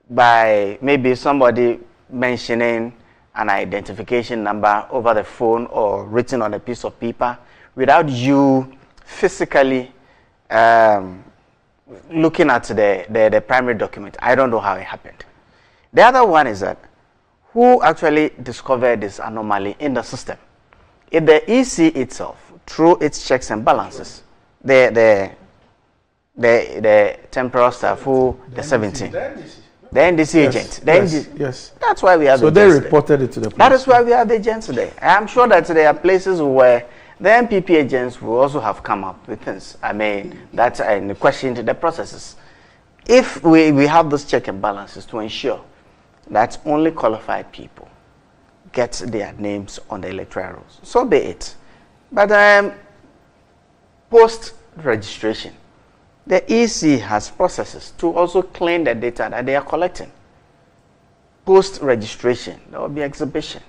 by maybe somebody mentioning an identification number over the phone or written on a piece of paper without you physically looking at the primary document? I don't know how it happened. The other one is that who actually discovered this anomaly in the system? If the EC itself, through its checks and balances, the temporal staff, who the 17, the NDC agent, yes, that's why we have. So they reported it to the police. That is why we have the agents today. I am sure that there are places where the MPP agents will also have come up with things. I mean, that's a question to the processes. If we have those check and balances to ensure that only qualified people get their names on the electoral rolls, so be it. But post-registration, the EC has processes to also clean the data that they are collecting. Post-registration, there will be exhibition.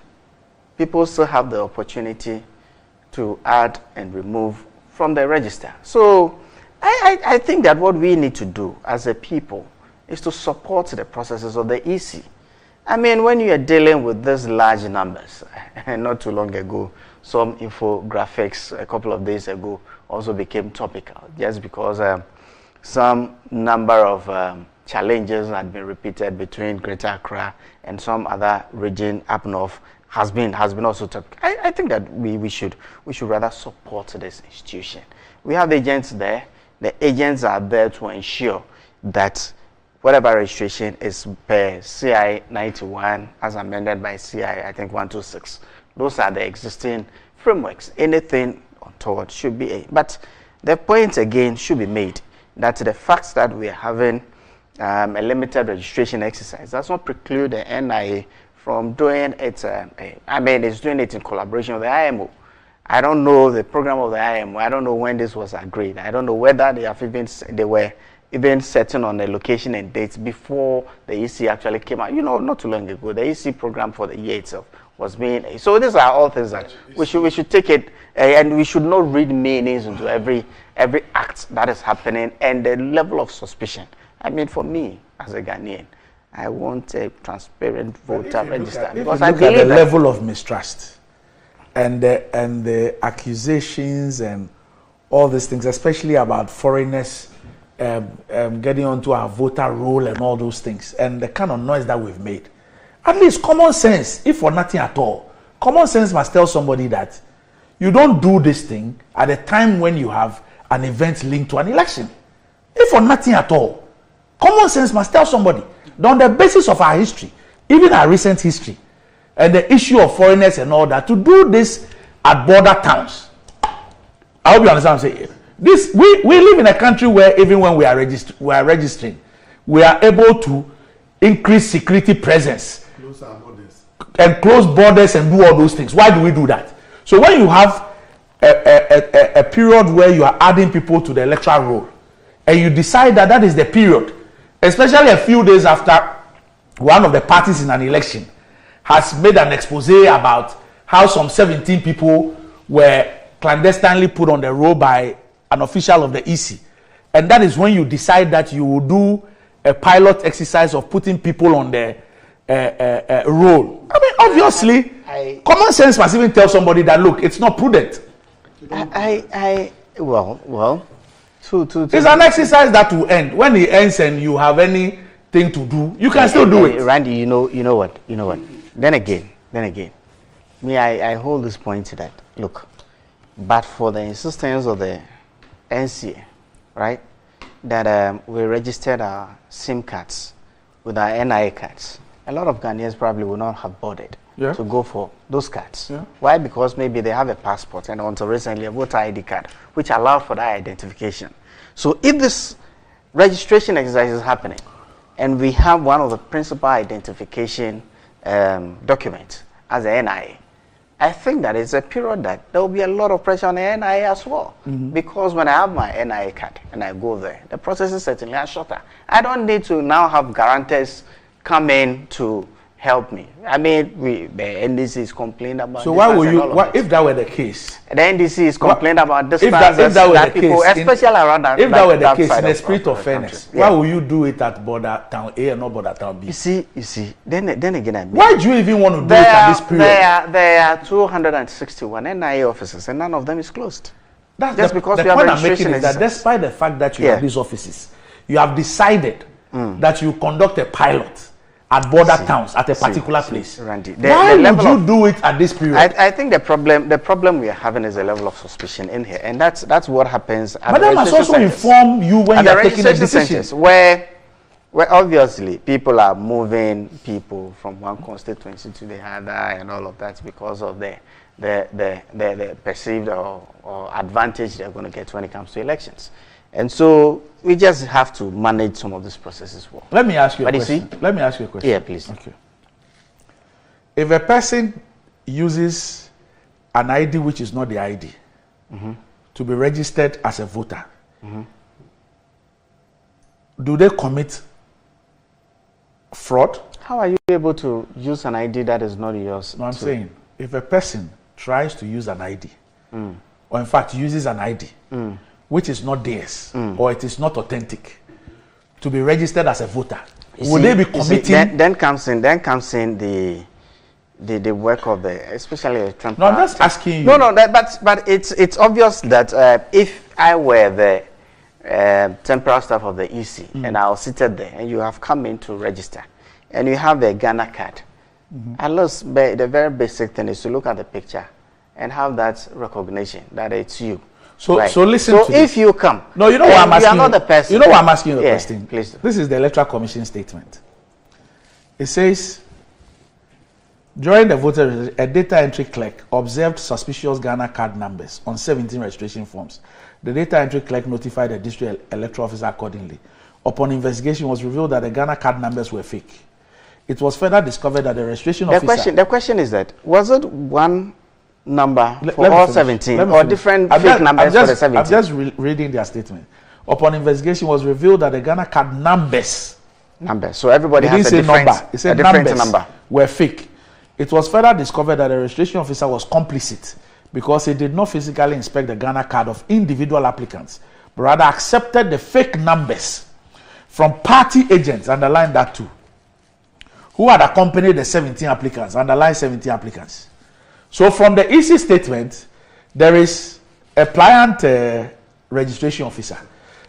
People still have the opportunity to add and remove from the register. So I think that what we need to do as a people is to support the processes of the EC. I mean, when you are dealing with these large numbers, and not too long ago, some infographics a couple of days ago also became topical, just because some number of challenges had been repeated between Greater Accra and some other region up north has been also topical. I think that we should rather support this institution. We have agents there. The agents are there to ensure that whatever registration is per CI 91 as amended by CI, I think 126. Those are the existing frameworks. Anything untoward should be a. But the point again should be made that the fact that we are having a limited registration exercise does not preclude the NIA from doing it. It's doing it in collaboration with the IMO. I don't know the program of the IMO. I don't know when this was agreed. I don't know whether they were even setting on the location and dates before the EC actually came out. You know, not too long ago, the EC program for the year itself was being. So these are all things that we should take it, and we should not read meanings into every act that is happening and the level of suspicion. I mean, for me as a Ghanaian, I want a transparent voter register because I believe the level of mistrust and the accusations and all these things, especially about foreigners getting onto our voter roll and all those things, and the kind of noise that we've made. At least common sense, if for nothing at all, common sense must tell somebody that you don't do this thing at a time when you have an event linked to an election. If for nothing at all, common sense must tell somebody that on the basis of our history, even our recent history, and the issue of foreigners and all that, to do this at border towns. I hope you understand what I'm saying. This we live in a country where even when we are registering, we are able to increase security presence, close our borders, and close borders and do all those things. Why do we do that? So when you have a period where you are adding people to the electoral roll, and you decide that that is the period, especially a few days after one of the parties in an election has made an expose about how some 17 people were clandestinely put on the roll by an official of the EC. And that is when you decide that you will do a pilot exercise of putting people on the roll. I mean, obviously, common sense must even tell somebody that, look, it's not prudent. Well, it's an exercise that will end. When it ends and you have anything to do, you can still do it. Randy, you know what? Then again, I hold this point to that. Look, but for the insistence of the NCA, right, that we registered our SIM cards with our NIA cards, a lot of Ghanaians probably will not have bothered to go for those cards. Yeah. Why? Because maybe they have a passport and until recently a voter ID card, which allowed for that identification. So if this registration exercise is happening, and we have one of the principal identification documents as a NIA, I think that it's a period that there will be a lot of pressure on the NIA as well. Because when I have my NIA card and I go there, the process is certainly shorter. I don't need to now have guarantors come in to help me. I mean, the NDC is complaining about. So why will you? If that were the case, the NDC is complaining about this. If that were the people, case, especially around that. If that were the case, in the spirit of fairness, why will you do it at border town A and not border town B? You see. Then again, why do you even want to do it at this period? There are 261 NIA offices, and none of them is closed. That's just because we have point I'm making is that despite the fact that you have these offices, you have decided that you conduct a pilot at border towns at a particular place. Randy, why would you do it at this period? I think the problem we are having is a level of suspicion in here, and that's what happens. But that must also inform you when you are taking a decision. Where obviously people are moving people from one constituency to the other and all of that because of the perceived or advantage they're going to get when it comes to elections. And so we just have to manage some of these processes well. Let me ask you a question. Let me ask you a question. Yeah, please. Okay. If a person uses an ID which is not the ID to be registered as a voter, do they commit fraud? How are you able to use an ID that is not yours? No, I'm saying if a person tries to use an ID, or in fact uses an ID, which is not theirs, or it is not authentic, to be registered as a voter, would they be committing? Then comes in the work of especially the Trump. No, I'm just asking you. No, but it's obvious that if I were the temporal staff of the EC and I was seated there, and you have come in to register, and you have a Ghana card, at least the very basic thing is to look at the picture and have that recognition that it's you. So listen to this. So if you come, no, you know what I'm asking. You are not the person. You know why I'm asking you the question. Please. This is the Electoral Commission statement. It says, during the voter, a data entry clerk observed suspicious Ghana card numbers on 17 registration forms. The data entry clerk notified the district electoral officer accordingly. Upon investigation, it was revealed that the Ghana card numbers were fake. It was further discovered that the registration officer. The question is that was it one number for all 17 or different fake numbers for the 17? I'm just reading their statement. Upon investigation, it was revealed that the Ghana card numbers. So everybody has a different number. It said numbers were fake. It was further discovered that the registration officer was complicit because he did not physically inspect the Ghana card of individual applicants, but rather accepted the fake numbers from party agents, underline that too, who had accompanied the 17 applicants, underline 17 applicants. So from the EC statement, there is a pliant registration officer.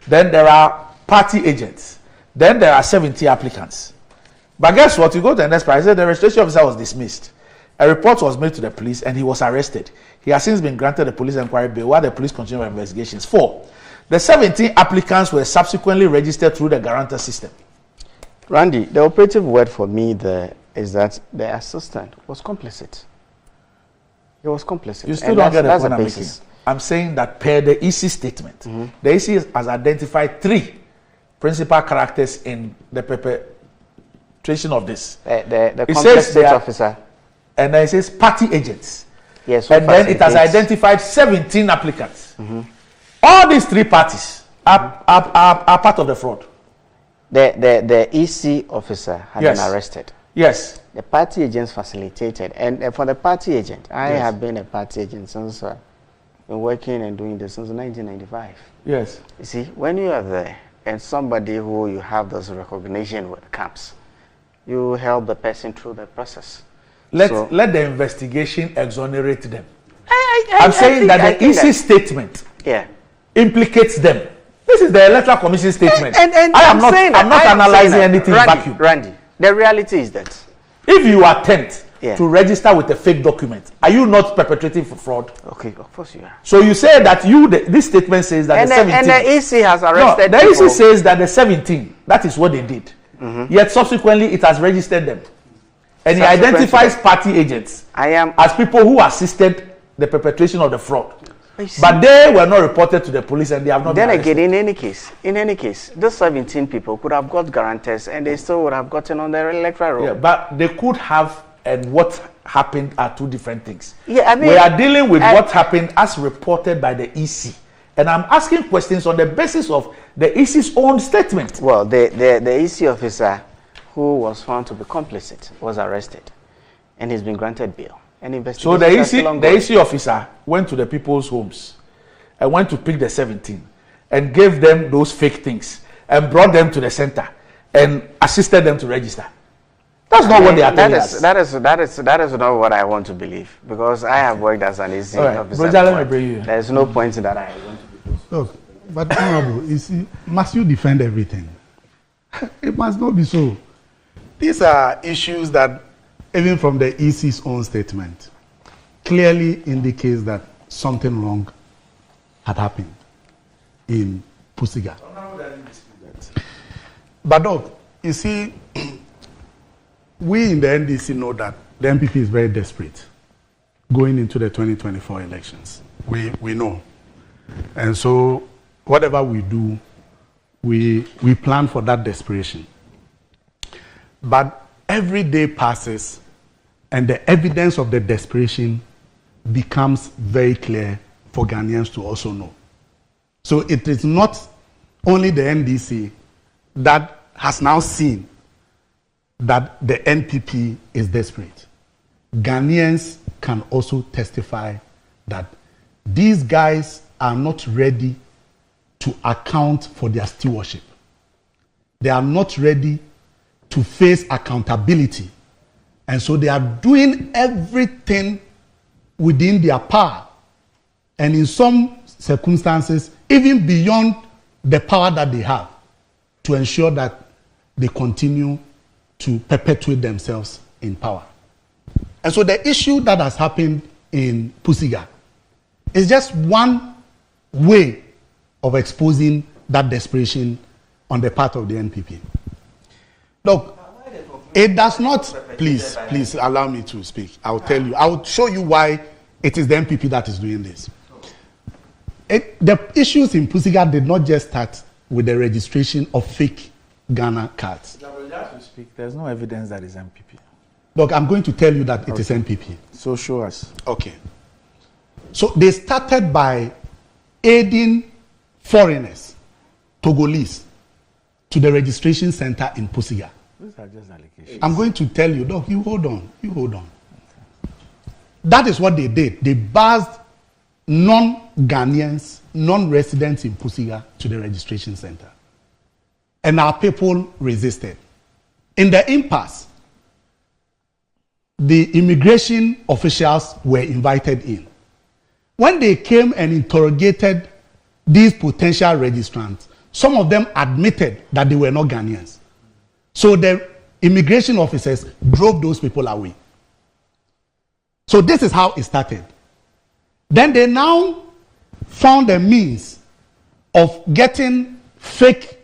Then there are party agents. Then there are 70 applicants. But guess what? You go to the next part. I said the registration officer was dismissed. A report was made to the police and he was arrested. He has since been granted a police inquiry bail while the police continue investigations. 4. The 17 applicants were subsequently registered through the guarantor system. Randy, the operative word for me there is that the assistant was complicit. He was complicit. You still don't get the point I'm making. I'm saying that per the EC statement, the EC has identified 3 principal characters in the perpetration of this. The complicit officer. And then it says party agents. Yes. And then it has identified 17 applicants. All these 3 parties are part of the fraud. The EC officer has been arrested. Yes. The party agents facilitated. And for the party agent, I have been a party agent since been working and doing this since 1995. Yes. You see, when you are there and somebody who you have this recognition with comes, you help the person through the process. Let the investigation exonerate them. I'm saying that the EC statement implicates them. This is the Electoral Commission statement. And I'm not analyzing anything in vacuum. Randy, the reality is that if you attempt to register with a fake document, are you not perpetrating fraud? Okay, of course you are. So you say that this statement says that the 17. And the EC has arrested the EC says that the 17, that is what they did. Yet subsequently it has registered them. And it identifies party agents as people who assisted the perpetration of the fraud. But they were not reported to the police and they have not been arrested. Then again, in any case, those 17 people could have got guarantors and they still would have gotten on their electoral roll. Yeah, but they could have, and what happened are two different things. Yeah, I mean, we are dealing with what happened as reported by the EC. And I'm asking questions on the basis of the EC's own statement. Well, the EC officer who was found to be complicit was arrested and he's been granted bail. So the EC officer went to the people's homes and went to pick the 17 and gave them those fake things and brought them to the center and assisted them to register. That's not what they are telling us. That is not what I want to believe, because I have worked as an EC officer. There is no point in that I want to be. Look, but Honorable, you see, must you defend everything? It must not be so. These are issues that, even from the EC's own statement, clearly indicates that something wrong had happened in Pusiga. But look, you see, we in the NDC know that the MPP is very desperate going into the 2024 elections. We know. And so whatever we do, we plan for that desperation. But every day passes and the evidence of the desperation becomes very clear for Ghanaians to also know. So it is not only the NDC that has now seen that the NPP is desperate. Ghanaians can also testify that these guys are not ready to account for their stewardship. They are not ready to face accountability. And so they are doing everything within their power. And in some circumstances, even beyond the power that they have, to ensure that they continue to perpetuate themselves in power. And so the issue that has happened in Pusiga is just one way of exposing that desperation on the part of the NPP. Look, it does not, please allow me to speak. I'll tell you, I'll show you why it is the NPP that is doing this. The issues in Pusiga did not just start with the registration of fake Ghana cards. There's no evidence that is MPP. Look, I'm going to tell you that it is NPP. So show us. Okay. So they started by aiding foreigners, Togolese, to the registration center in Pusiga. These are just allegations. I'm going to tell you, look, you hold on. Okay. That is what they did. They buzzed non-Ghanaians, non-residents in Pusiga to the registration center. And our people resisted. In the impasse, the immigration officials were invited in. When they came and interrogated these potential registrants, some of them admitted that they were not Ghanaians. So the immigration officers drove those people away. So this is how it started. Then they now found a means of getting fake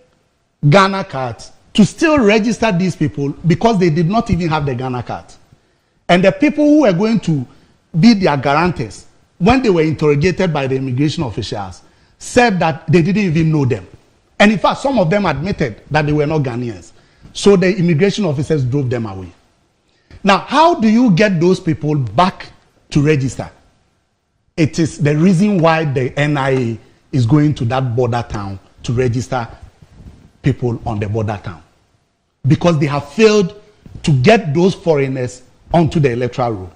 Ghana cards to still register these people because they did not even have the Ghana cards. And the people who were going to be their guarantors, when they were interrogated by the immigration officials, said that they didn't even know them. And in fact, some of them admitted that they were not Ghanaians. So the immigration officers drove them away. Now, how do you get those people back to register? It is the reason why the NIA is going to that border town to register people on the border town. Because they have failed to get those foreigners onto the electoral roll.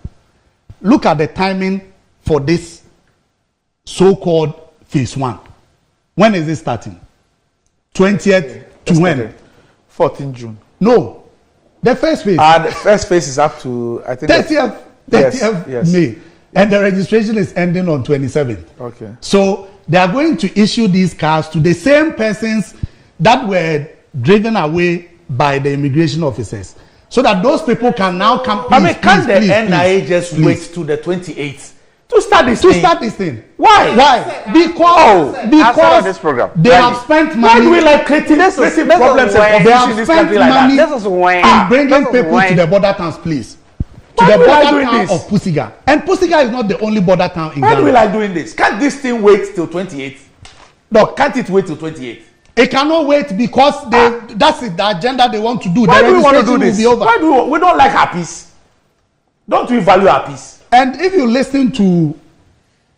Look at the timing for this so-called phase 1. When is it starting? 20th to when? 14 June. No, the first phase. The first phase is up to, I think, 30th yes. May. And the registration is ending on 27th. Okay. So they are going to issue these cars to the same persons that were driven away by the immigration officers, so that those people can now come. Please, can't the NIA just wait to the 28th to start this thing? Why? Because this program. They have spent money. Why do we like creating problems and they confusion have in this spent country like money that? in bringing people to the border towns, please. To the border town of Pusiga. And Pusiga is not the only border town in Ghana. Why do we like doing this? Can't this thing wait till 28th? No, can't it wait till 28th? It cannot wait because that's it, the agenda they want to do. Why the do we want to do this? Why do we don't like our peace? Don't we value our peace? And if you listen to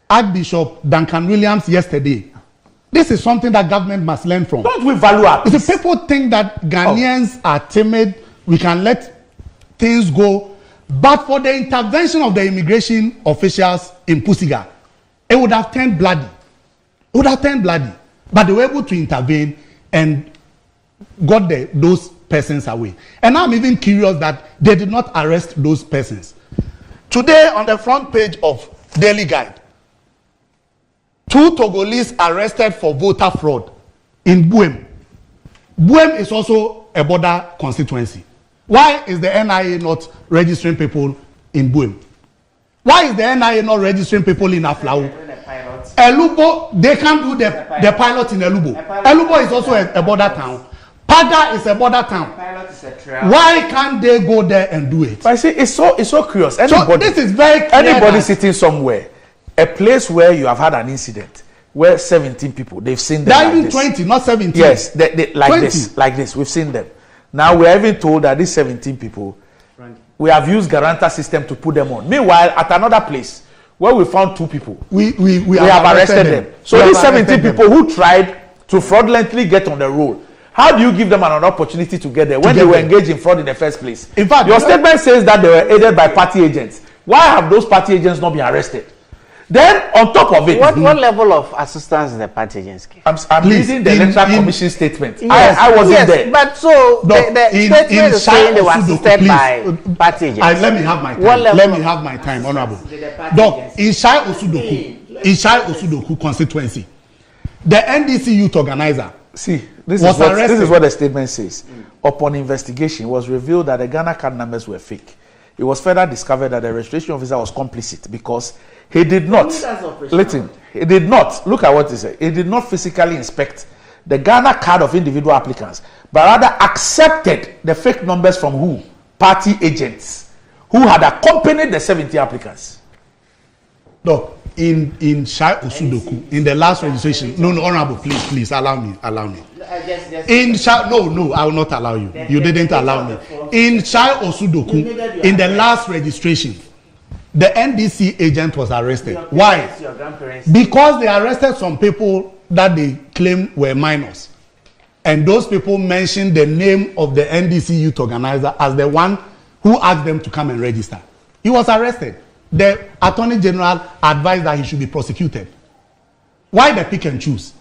Archbishop Duncan Williams yesterday, this is something that government must learn from. Don't we value our peace? The people think that Ghanaians are timid, we can let things go. But for the intervention of the immigration officials in Pusiga, it would have turned bloody. It would have turned bloody. But they were able to intervene and got those persons away. And I'm even curious that they did not arrest those persons. Today, on the front page of Daily Guide, 2 Togolese arrested for voter fraud in Buem. Buem is also a border constituency. Why is the NIA not registering people in Buem? Why is the NIA not registering people in Aflau? Elubo, they can't do the pilot in Elubo. Elubo is also a border town. Pada is a border town. Why can't they go there and do it? But I see, it's so curious. So this is very clear. Anybody sitting somewhere, a place where you have had an incident, where 17 people, they've seen them. There are even 20, not 17. Yes, they like this. We've seen them. Now we are even told that these 17 people, we have used guarantor system to put them on. Meanwhile, at another place where we found 2 people, we have arrested them. So these 17 people who tried to fraudulently get on the roll, how do you give them another opportunity to get there when they were engaged in fraud in the first place? In fact, your statement says that they were aided by party agents. Why have those party agents not been arrested? Then, on top of it, what level of assistance did the party agents give? I'm reading the Electoral Commission statement. Yes, I wasn't there. But so the statement is saying they were assisted by party agents. Let me have my time. Let me have my time, Honorable. Doc, in Shai Osudoku constituency, the NDC youth organizer this is what the statement says. Upon investigation, it was revealed that the Ghana card numbers were fake. It was further discovered that the registration officer was complicit because he did not, look at what he said, he did not physically inspect the Ghana card of individual applicants, but rather accepted the fake numbers from who? Party agents who had accompanied the 70 applicants. Look, in Shai Osudoku, in the last registration, no, Honorable, please, allow me. In Shai, no, I will not allow you. You didn't allow me. In Shai Osudoku, in the last registration, the NDC agent was arrested. Why? Because they arrested some people that they claim were minors. And those people mentioned the name of the NDC youth organizer as the one who asked them to come and register. He was arrested. The Attorney General advised that he should be prosecuted. Why the pick and choose?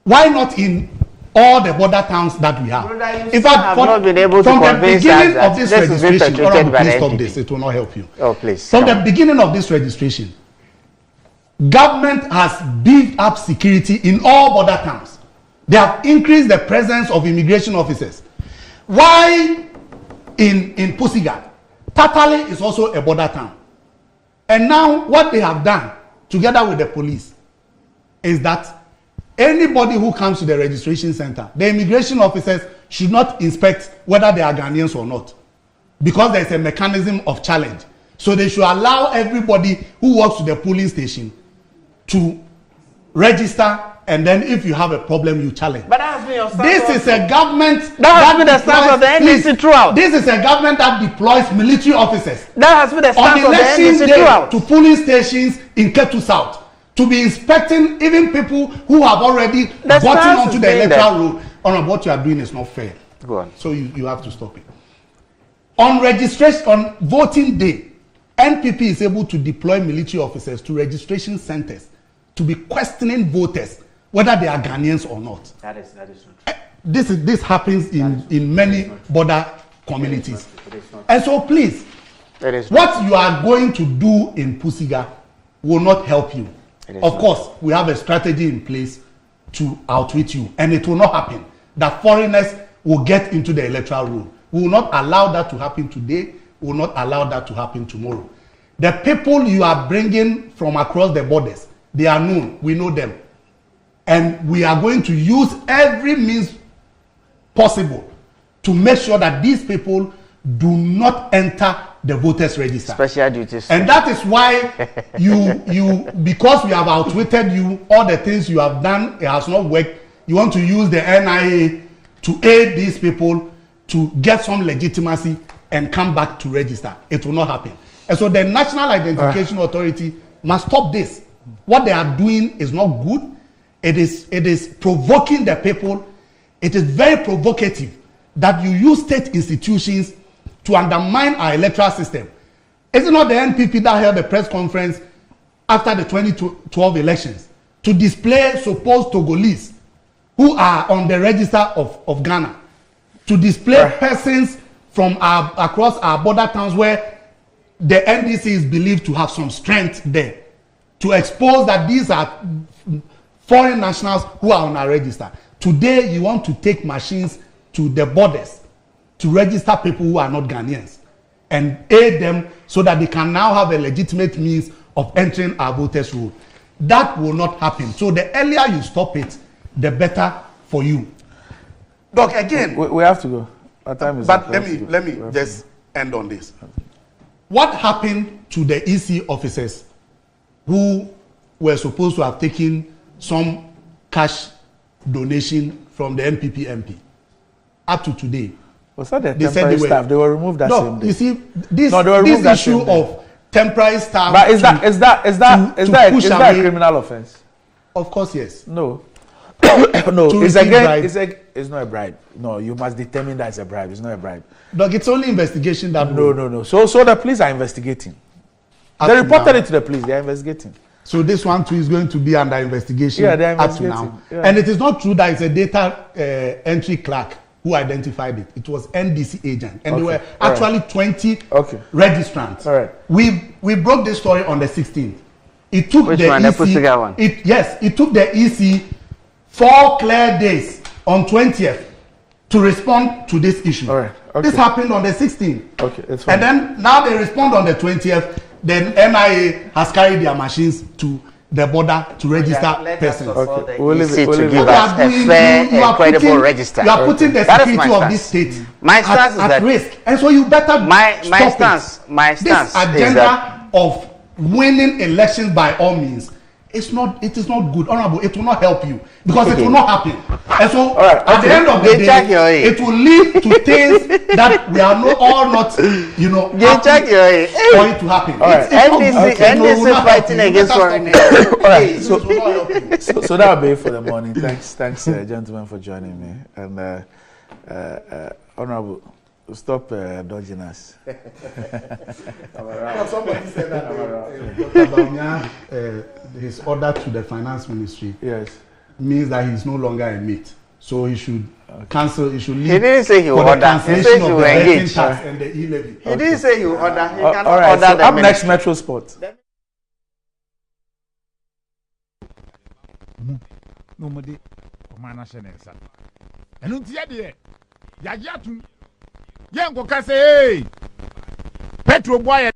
Why not in all the border towns that we have? In fact, from the beginning of this registration, please stop this. It will not help you. Oh, please. From the beginning of this registration, government has beefed up security in all border towns. They have increased the presence of immigration officers. Why in Pusiga? Tatale is also a border town. And now what they have done, together with the police, is that anybody who comes to the registration center, the immigration officers should not inspect whether they are Ghanaians or not, because there is a mechanism of challenge. So they should allow everybody who walks to the polling station to register, and then if you have a problem, you challenge. But that has been your stance. This is a government that has been the stance of the NDC throughout. This is a government that deploys military officers. That has been the stance of the NDC throughout. To polling stations in Ketu South, to be inspecting even people who have already gotten onto the electoral roll. Honorable, what you are doing is not fair. Go on. So you have to stop it. On registration, on voting day, NPP is able to deploy military officers to registration centers to be questioning voters whether they are Ghanaians or not. That is not This happens in many border communities. And so please, what you are going to do in Pusiga will not help you. Of course, we have a strategy in place to outwit you, and it will not happen that foreigners will get into the electoral roll. We will not allow that to happen today. We will not allow that to happen tomorrow. The people you are bringing from across the borders, they are known. We know them. And we are going to use every means possible to make sure that these people do not enter the voters register. Special duties. And that is why because we have outwitted you, all the things you have done, it has not worked. You want to use the NIA to aid these people to get some legitimacy and come back to register. It will not happen. And so the National Identification Authority must stop this. What they are doing is not good. It is provoking the people. It is very provocative that you use state institutions to undermine our electoral system. Is it not the NPP that held a press conference after the 2012 elections to display supposed Togolese who are on the register of Ghana, to display persons from across our border towns where the NDC is believed to have some strength there, to expose that these are foreign nationals who are on our register. Today, you want to take machines to the borders to register people who are not Ghanaians and aid them so that they can now have a legitimate means of entering our voters' roll. That will not happen. So the earlier you stop it, the better for you. Doc, again, we have to go. Our time is but up. let me just end on this. What happened to the EC officers who were supposed to have taken some cash donation from the NPP MP? Up to today, was that the temporary staff? They were removed that same day. You see, this issue of temporary staff. But is that a criminal offense? Of course, yes. No. No, it's not a bribe. No, you must determine that it's a bribe. It's not a bribe. Look, it's only investigation that. No. So the police are investigating. They reported it to the police. They are investigating. So this one too is going to be under investigation. Yeah, they are investigating. Up to now. Yeah. And it is not true that it's a data entry clerk who identified it. It was NDC agent, and there were actually 20 registrants. All right. We broke this story on the 16th. It took Which the one? EC. The Pusiga one? It took the EC 4 clear days on 20th to respond to this issue. All right. Okay. This happened on the 16th. Okay, it's fine. And then now they respond on the 20th. Then NIA has carried their machines to the border to register persons. Okay. We'll leave it. To give us a fair and credible register. You are putting the security of this state at risk. And so you better stop it. This agenda of winning elections by all means, it is not good, honorable. It will not help you because it will not happen. And so at the end of the day, it will lead to things that we are not for it to happen. NDC fighting against foreign. So that will be it for the morning. Thanks, gentlemen, for joining me. And honorable, stop dodging us. Somebody said that Dr. Bawumia, his order to the finance ministry means that he is no longer a mate. So he should cancel. He should leave. He didn't say he will order. He said he will engage. Tax and the e-levy. He didn't say he will order. He cannot all right, order so the up ministry. next, Metro Sport. No more de Omana Shenesa. And Untia, Yajatu. Yango Kase, Petro Boy.